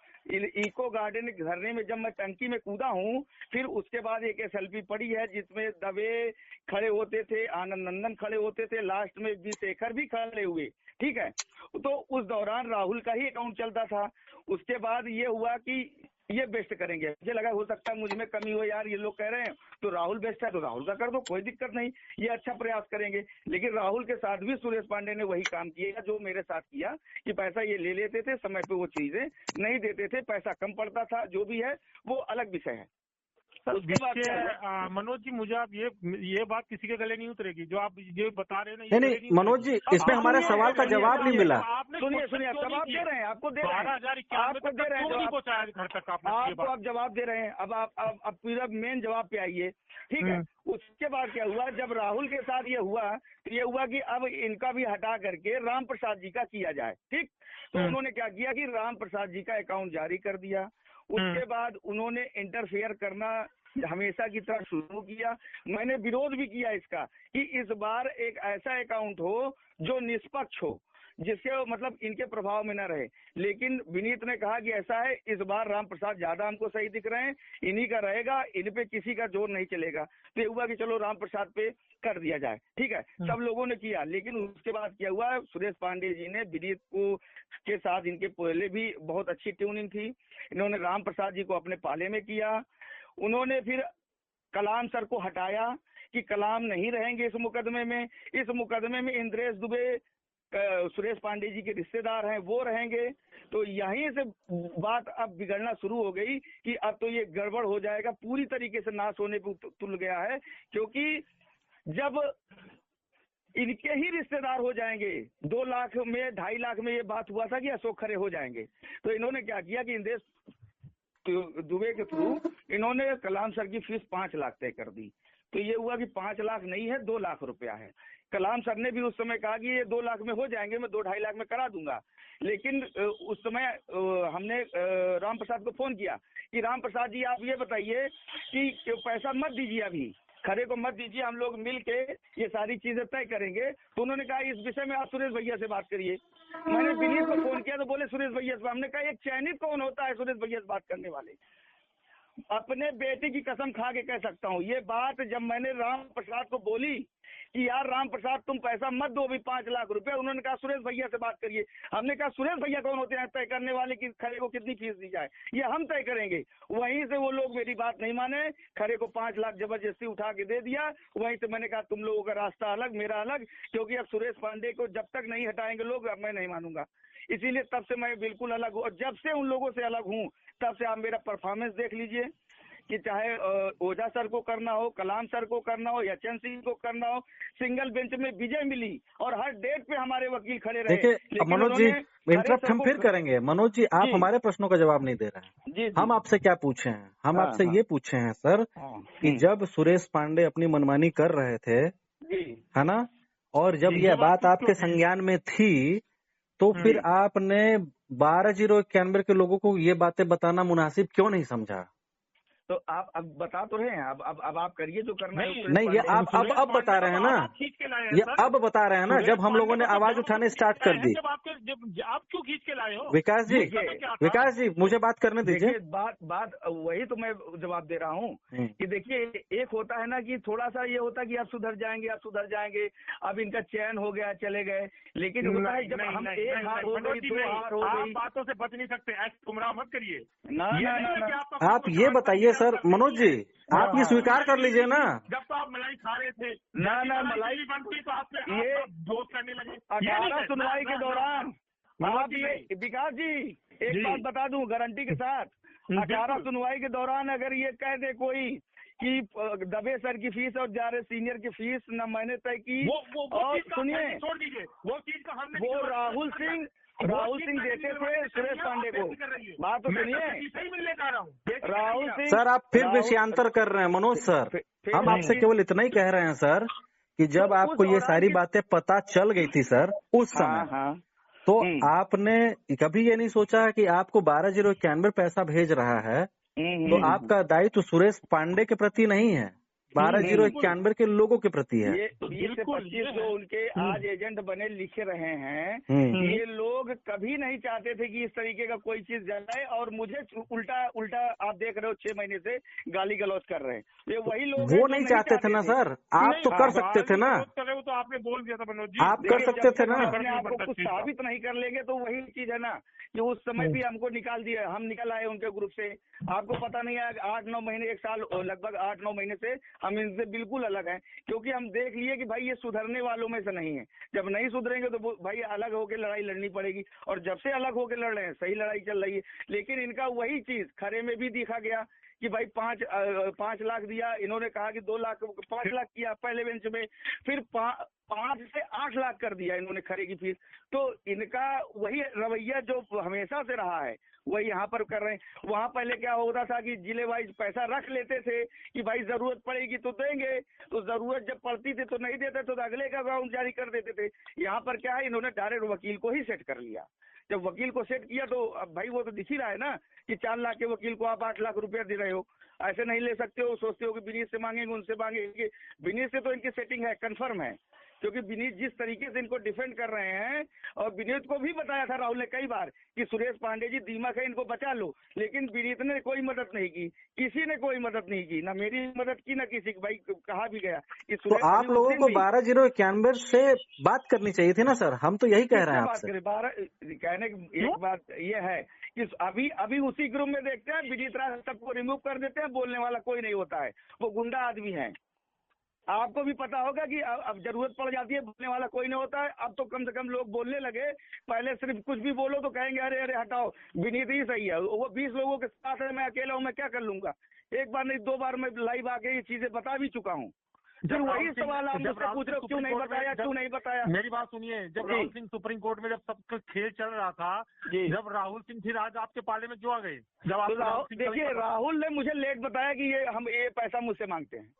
इको गार्डन धरने में जब मैं टंकी में कूदा हूं, फिर उसके बाद एक SLP पड़ी है जिसमें दवे खड़े होते थे, आनंद नंदन खड़े होते थे, लास्ट में बी शेखर भी खड़े हुए, ठीक है। तो उस दौरान राहुल का ही अकाउंट चलता था। उसके बाद ये हुआ कि ये बेस्ट करेंगे, मुझे लगा हो सकता है मुझ में कमी हो, यार ये लोग कह रहे हैं तो राहुल बेस्ट है तो राहुल का कर दो, कोई दिक्कत नहीं, ये अच्छा प्रयास करेंगे। लेकिन राहुल के साथ भी सुरेश पांडे ने वही काम किया जो मेरे साथ किया कि पैसा ये ले लेते थे, समय पे वो चीजें नहीं देते थे, पैसा कम पड़ता था, जो भी है वो अलग विषय है। मनोज जी, मुझे आप ये बात किसी के गले नहीं उतरेगी जो आप ये बता रहे हैं। नहीं मनोज जी, इसमें हमारे सवाल का जवाब नहीं मिला। सुनिए जवाब दे रहे हैं, आपको दे रहे हैं, आपको दे रहे हैं घर तक, आपको आप जवाब दे रहे हैं। अब आप पूरा मेन जवाब पे आइए, ठीक है। उसके बाद क्या हुआ, जब राहुल के साथ ये हुआ कि अब इनका भी हटा करके राम प्रसाद जी का किया जाए, ठीक। तो उन्होंने क्या किया कि राम प्रसाद जी का अकाउंट जारी कर दिया। उसके बाद उन्होंने इंटरफेयर करना हमेशा की तरह शुरू किया। मैंने विरोध भी किया इसका कि इस बार एक ऐसा अकाउंट हो जो निष्पक्ष हो, जिसके मतलब इनके प्रभाव में न रहे। लेकिन विनीत ने कहा कि ऐसा है, इस बार राम प्रसाद ज्यादा हमको सही दिख रहे हैं, इन्हीं का रहेगा, इन पे किसी का जोर नहीं चलेगा। तो ये हुआ कि चलो राम प्रसाद पे कर दिया जाए, ठीक है। सब लोगों ने किया, लेकिन उसके बाद क्या हुआ, सुरेश पांडे जी ने विनीत को के साथ, इनके पहले भी बहुत अच्छी ट्यूनिंग थी, इन्होंने राम प्रसाद जी को अपने पाले में किया। उन्होंने फिर कलाम सर को हटाया, कि कलाम नहीं रहेंगे इस मुकदमे में। इस मुकदमे में इंद्रेश दुबे सुरेश पांडे जी के रिश्तेदार हैं, वो रहेंगे। तो यहीं से बात अब बिगड़ना शुरू हो गई कि अब तो ये गड़बड़ हो जाएगा, पूरी तरीके से नाश होने को तुल गया है। क्योंकि जब इनके ही रिश्तेदार हो जाएंगे, 2 लाख में 2.5 लाख में ये बात हुआ था कि अशोक खरे हो जाएंगे, तो इन्होंने क्या किया कि इंद्रेश दुबे के थ्रू इन्होंने कलाम सर की फीस 5 लाख तय कर दी। तो ये हुआ कि 5 लाख नहीं है, 2 लाख रुपया है। कलाम सर ने भी उस समय कहा कि ये 2 लाख में हो जाएंगे, मैं 2-2.5 लाख में करा दूंगा। लेकिन उस समय हमने राम प्रसाद को फोन किया कि राम प्रसाद जी आप ये बताइए कि पैसा मत दीजिए, अभी खरे को मत दीजिए, हम लोग मिल के ये सारी चीजें तय करेंगे। तो उन्होंने कहा इस विषय में आप सुरेश भैया से बात करिए। मैंने विनीत को फोन किया तो बोले सुरेश भैया से। हमने कहा एक चयनित कौन होता है सुरेश भैया से बात करने वाले? अपने बेटे की कसम खा के कह सकता हूँ, ये बात जब मैंने राम प्रसाद को बोली कि यार राम प्रसाद तुम पैसा मत दो अभी 5 लाख रुपए, उन्होंने कहा सुरेश भैया से बात करिए। हमने कहा सुरेश भैया कौन होते हैं तय करने वाले कि खरे को कितनी फीस दी जाए? ये हम तय करेंगे। वहीं से वो लोग मेरी बात नहीं माने, खरे को 5 लाख जबरदस्ती उठा के दे दिया। वहीं से मैंने कहा तुम लोगों का रास्ता अलग, मेरा अलग, क्योंकि अब सुरेश पांडे को जब तक नहीं हटाएंगे लोग, अब मैं नहीं मानूंगा। इसीलिए तब से मैं बिल्कुल अलग हूँ, और जब से उन लोगों से अलग हूँ तब से आप मेरा परफॉर्मेंस देख लीजिए कि चाहे ओझा सर को करना हो, कलाम सर को करना हो, यचन सिंह को करना हो, सिंगल बेंच में विजय मिली और हर डेट पे हमारे वकील खड़े रहे। देखिए मनोज जी, इंटरप्ट हम फिर करेंगे। मनोज जी, आप हमारे प्रश्नों का जवाब नहीं दे रहे हैं। जी, हम आपसे क्या पूछे हैं? हम आपसे ये पूछे हैं सर कि जब सुरेश पांडे अपनी मनमानी कर रहे थे, है ना, और जब यह बात आपके संज्ञान में थी, तो फिर आपने 12,091 के लोगों को ये बातें बताना मुनासिब क्यों नहीं समझा? तो आप अब बता तो रहे हैं, अब आप करिए जो करना है। नहीं, ये आप अब बता रहे हैं ना, ये अब बता रहे हैं ना, जब हम लोगों ने आवाज उठाने स्टार्ट कर दी। आप क्यों खींच के लाए हो? विकास जी मुझे बात करने दीजिए। बात वही तो मैं जवाब दे रहा हूँ कि देखिए, एक होता है ना कि थोड़ा सा ये होता है कि आप सुधर जाएंगे, अब इनका चयन हो गया, चले गए। लेकिन होता है जब हम एक हार हो गई, 2 हार हो गई, बातों से बच नहीं सकते, ऐसे गुमराह मत करिए। आप ये बताइए सर, मनोज जी आप ये स्वीकार कर लीजिए ना। जब तो आप मलाई खा रहे थे, मलाई बनती तो आपने ये जोश करने लगे। 18 सुनवाई के दौरान आप ये विकास जी एक बात बता दूं गारंटी के साथ, 18 सुनवाई के दौरान अगर ये कह दे कोई कि दबे सर की फीस और जा रहे सीनियर की फीस न मैंने तय की, और सुनिए छोड़ दीजिए वो चीज का हमने, वो राहुल सिंह देते थे सुरेश पांडे को। बात तो सुनिए, राहुल सिंह। सर आप फिर विषयांतर कर रहे हैं मनोज सर। हम आपसे केवल इतना ही कह रहे हैं सर कि जब आपको ये सारी बातें पता चल गई थी सर उस समय, तो आपने कभी ये नहीं सोचा कि आपको 12,091 पैसा भेज रहा है तो आपका दायित्व सुरेश पांडे के प्रति नहीं है, 12,091 के लोगों के प्रति है? ये 20 से 25 जो उनके आज एजेंट बने लिखे रहे हैं, ये लोग कभी नहीं चाहते थे कि इस तरीके का कोई चीज जाए, और मुझे उल्टा आप देख रहे हो 6 महीने से गाली गलौज कर रहे हैं। ये वही लोग वो नहीं चाहते थे ना सर, आप तो कर सकते थे ना, तो आपने बोल दिया था मनोज जी, आप कर सकते थे ना। आपको कुछ साबित नहीं कर लेंगे तो वही चीज है ना कि उस समय भी हमको निकाल दिया, हम निकल आए उनके ग्रुप से। आपको पता नहीं है 8-9 महीने, 1 साल लगभग 8-9 महीने से हम इनसे बिल्कुल अलग हैं, क्योंकि हम देख लिए कि भाई ये सुधरने वालों में से नहीं है। जब नहीं सुधरेंगे तो भाई अलग होकर लड़ाई लड़नी पड़ेगी, और जब से अलग होकर लड़ रहे हैं सही लड़ाई चल रही है। लेकिन इनका वही चीज खरे में भी दिखा गया कि भाई 5 लाख दिया, इन्होंने कहा कि 2 लाख 5 लाख किया पहले बेंच में, फिर 5 से 8 लाख कर दिया इन्होंने खरे की फीस। तो इनका वही रवैया जो हमेशा से रहा है वही यहाँ पर कर रहे हैं। वहाँ पहले क्या होता था कि जिले वाइज पैसा रख लेते थे कि भाई जरूरत पड़ेगी तो देंगे, तो जरूरत जब पड़ती थी तो नहीं देते तो अगले का अकाउंट जारी कर देते थे। यहाँ पर क्या है, इन्होंने डायरेक्ट वकील को ही सेट कर लिया। जब वकील को सेट किया तो अब भाई वो तो दिख ही रहा है ना कि 4 लाख के वकील को आप 8 लाख रुपया दे रहे हो, ऐसे नहीं ले सकते हो। सोचते हो कि विनीत से मांगेंगे, उनसे मांगेंगे। विनीत से तो इनकी सेटिंग है, कंफर्म है, क्योंकि विनीत जिस तरीके से इनको डिफेंड कर रहे हैं, और विनीत को भी बताया था राहुल ने कई बार कि सुरेश पांडे जी दीमक है, इनको बचा लो, लेकिन विनीत ने कोई मदद नहीं की, किसी ने कोई मदद नहीं की, ना मेरी मदद की ना किसी की। भाई कहा भी गया कि तो आप लोगों को 12,091 से बात करनी चाहिए थी ना सर, हम तो यही कह रहे हैं आपसे। 12 कहने की एक बात ये है कि अभी उसी ग्रुप में देखते हैं विनीत राज सबको रिमूव कर देते हैं, बोलने वाला कोई नहीं होता है, वो गुंडा आदमी है। आपको भी पता होगा कि अब जरूरत पड़ जाती है, बोलने वाला कोई नहीं होता है। अब तो कम से कम लोग बोलने लगे, पहले सिर्फ कुछ भी बोलो तो कहेंगे अरे अरे हटाओ, विनीत ही सही है, वो 20 लोगों के साथ है, मैं अकेला हूँ, मैं क्या कर लूंगा। एक बार नहीं 2 बार मैं लाइव आके ये चीजें बता भी चुका हूँ। फिर वही सवाल आप मुझसे पूछ रहे हो, क्यों नहीं बताया, क्यों नहीं बताया। मेरी बात सुनिए, जब राहुल सिंह सुप्रीम कोर्ट में जब सब खेल चल रहा था, जब राहुल सिंह फिर आज आपके पाले में क्यों आ गए? जब आप देखिए, राहुल ने मुझे लेट बताया कि ये पैसा मुझसे मांगते हैं।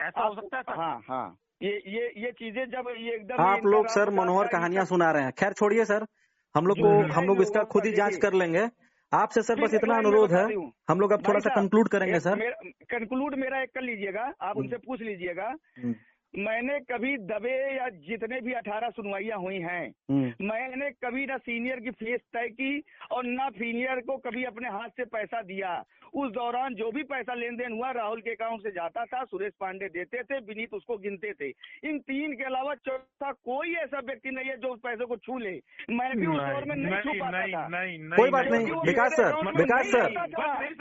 ऐसा हो सकता है सर? हाँ, ये चीजें जब ये एकदम आप लोग सर मनोहर कहानियां सुना रहे हैं। खैर छोड़िए सर, हम लोग इसका खुद ही जांच कर लेंगे। आपसे सर बस इतना अनुरोध है, हम लोग अब थोड़ा सा कंक्लूड करेंगे सर। कंक्लूड मेरा एक कर लीजिएगा, आप उनसे पूछ लीजिएगा। मैंने कभी दबे या जितने भी 18 सुनवाइयां हुई हैं, मैंने कभी ना सीनियर की फीस तय की और ना सीनियर को कभी अपने हाथ से पैसा दिया। उस दौरान जो भी पैसा लेन देन हुआ राहुल के अकाउंट से जाता था, सुरेश पांडे देते थे, विनीत उसको गिनते थे। इन 3 के अलावा चौथा कोई ऐसा व्यक्ति नहीं है जो उस पैसे को छू ले। मैं भी उस दौर में नहीं छू पाता था। कोई बात नहीं विकास सर,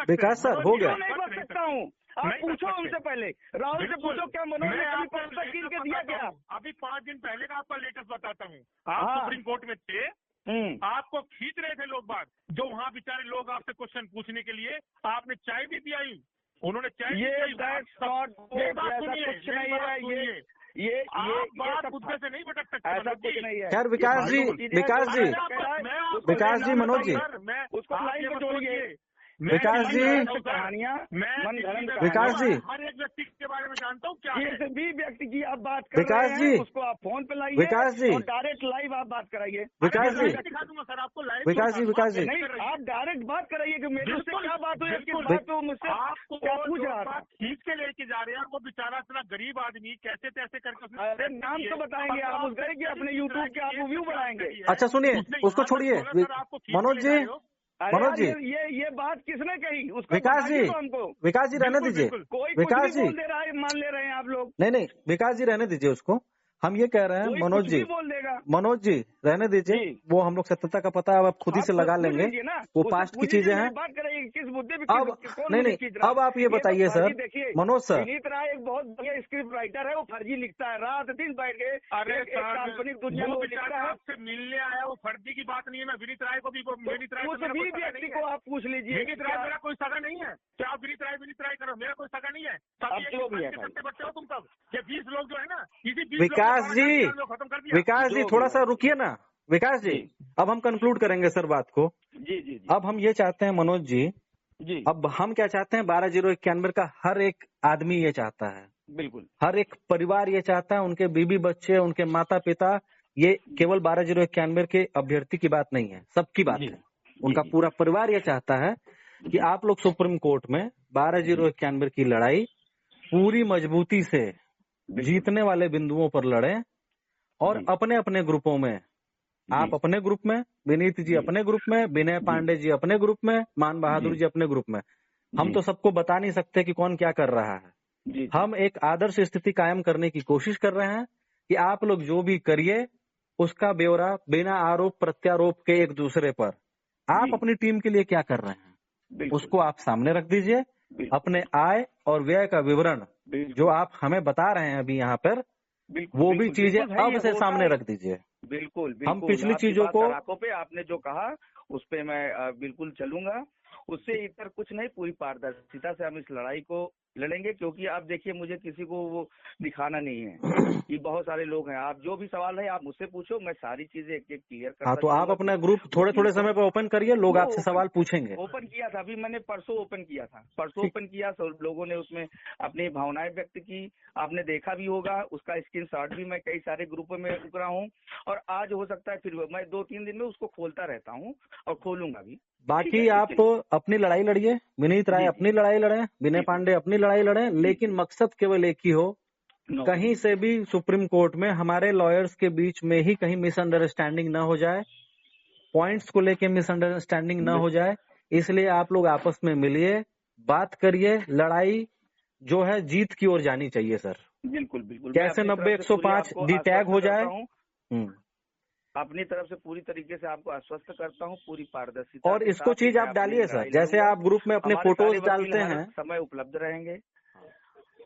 विकास सर हो गया। नहीं बच सकता हूँ, आप पूछो उनसे पहले, राहुल से पूछो क्या मनोहर ने अभी पैसा गिन के दिया क्या। अभी 5 दिन पहले का आपका लेटेस्ट बताता हूँ। आप सुप्रीम कोर्ट में थे, आपको खींच रहे थे लोग बात, जो वहाँ बेचारे लोग आपसे क्वेश्चन पूछने के लिए, आपने चाय भी पिलाई, उन्होंने चाय ये बात मुद्दे से नहीं भटक सकते। ऐसा कुछ नहीं है। खैर विकास जी, मनोज जी, उसको लाइन पे जोड़िए। विकास जी, विकास जी, हर एक व्यक्ति के बारे में जानता हूँ क्या किसी भी व्यक्ति की आप बात कर विकास रहे जी, हैं, उसको आप फोन पे लाइए, विकास जी, और डायरेक्ट लाइव आप बात कराइए। विकास जी, दिखा दूंगा सर आपको लाइव। विकास जी, नहीं आप डायरेक्ट बात कराइए कि मेरी उससे क्या बात हुई, किस बात पे मुझसे आपको क्या पूछ रहा था। खींच के लेके जा रहे हैं, वो बेचारा इतना गरीब आदमी कैसे तैसे करके। अरे नाम तो बताएंगे आप उसका कि अपने यूट्यूब के आप व्यू बढ़ाएंगे। अच्छा सुनिए, उसको छोड़िए मनोज जी, मनोज जी, ये बात किसने कही उसको विकास जी, हमको। विकास जी रहने दीजिए, कोई विकास जी बोल दे रहा है, मान ले रहे हैं आप लोग। नहीं विकास जी रहने दीजिए उसको। हम ये कह रहे हैं मनोज जी, बोल देगा, मनोज जी रहने दीजिए, वो हम लोग सत्यता का पता अब खुद ही से लगा लेंगे, वो पास्ट की चीजें हैं। बात करेंगे किस मुद्दे पे। अब नहीं, अब आप ये बताइए सर, मनोज सर। विनीत राय एक बहुत बढ़िया स्क्रिप्ट राइटर है, वो फर्जी लिखता है, रात दिन बैठ के काल्पनिक दुनिया में लिखता है। आपसे मिलने आया, वो फर्जी की बात नहीं है। मैं विनीत राय को भी, विनीत राय उस भी व्यक्ति को आप पूछ लीजिए। विनीत राय मेरा कोई सगा नहीं है। क्या आप विनीत राय करो, मेरा कोई सगा नहीं है। बच्चे हो तुम सब, ये 20 लोग जो है ना, इसी 20 विकास जी थोड़ा सा रुकिए ना। विकास जी, अब हम कंक्लूड करेंगे सर बात को। जी। अब हम ये चाहते हैं मनोज जी, अब हम क्या चाहते हैं, 12,091 का हर एक आदमी ये चाहता है, बिल्कुल हर एक परिवार ये चाहता है, उनके बीबी बच्चे, उनके माता पिता, ये केवल 12,091 के अभ्यर्थी की बात नहीं है, सबकी बात है। उनका पूरा परिवार ये चाहता है कि आप लोग सुप्रीम कोर्ट में 12,091 की लड़ाई पूरी मजबूती से जीतने वाले बिंदुओं पर लड़े, और अपने अपने ग्रुपों में, आप अपने ग्रुप में, विनीत जी अपने ग्रुप में, विनय पांडे जी अपने ग्रुप में, मान बहादुर जी अपने ग्रुप में। हम तो सबको बता नहीं सकते कि कौन क्या कर रहा है। हम एक आदर्श स्थिति कायम करने की कोशिश कर रहे हैं कि आप लोग जो भी करिए उसका ब्यौरा बिना आरोप प्रत्यारोप के एक दूसरे पर, आप अपनी टीम के लिए क्या कर रहे हैं उसको आप सामने रख दीजिए। अपने आय और व्यय का विवरण जो आप हमें बता रहे हैं अभी यहाँ पर, वो भी चीजें अब से सामने रख दीजिए। बिल्कुल हम पिछली चीजों को पे आपने जो कहा उस पे मैं बिल्कुल चलूंगा। उससे इतर कुछ नहीं, पूरी पारदर्शिता से हम इस लड़ाई को लड़ेंगे। क्योंकि आप देखिए, मुझे किसी को वो दिखाना नहीं है कि बहुत सारे लोग हैं। आप जो भी सवाल है आप मुझसे पूछो, मैं सारी चीजें एक एक क्लियर करता। हाँ, तो आप अपना ग्रुप थोड़े समय पे ओपन करिए, लोग आपसे सवाल पूछेंगे। ओपन किया था, अभी मैंने परसों ओपन किया था, सब लोगों ने उसमें अपनी भावनाएं व्यक्त की। आपने देखा भी होगा, उसका स्क्रीनशॉट भी मैं कई सारे ग्रुपों में उकरा हूँ, और आज हो सकता है फिर मैं 2-3 दिन में उसको खोलता रहता हूँ और खोलूंगा भी। बाकी आप अपनी लड़ाई लड़िए, विनीत राय अपनी लड़ाई लड़े, विनय पांडे अपनी लड़ाई लड़े, लेकिन मकसद केवल एक ही हो, कहीं से भी सुप्रीम कोर्ट में हमारे लॉयर्स के बीच में ही कहीं मिसअंडरस्टैंडिंग न हो जाए, पॉइंट्स को लेके मिसअंडरस्टैंडिंग न हो जाए। इसलिए आप लोग आपस में मिलिए, बात करिए, लड़ाई जो है जीत की ओर जानी चाहिए सर। बिल्कुल। कैसे 90-105 डी टैग हो जाए। अपनी तरफ से पूरी तरीके से आपको आश्वस्त करता हूँ, पूरी पारदर्शिता। और इसको चीज आप डालिए सर, जैसे आप ग्रुप में अपने फोटोज डालते हैं, समय उपलब्ध रहेंगे।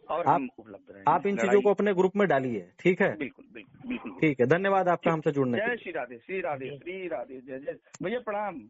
और हम उपलब्ध रहेंगे। आप इन चीजों को अपने ग्रुप में डालिए, ठीक है? बिल्कुल बिल्कुल बिल्कुल। ठीक है, धन्यवाद आपका हमसे जुड़ने के लिए। जय श्री राधे, श्री राधे, श्री राधे, जय जय। भैया प्रणाम।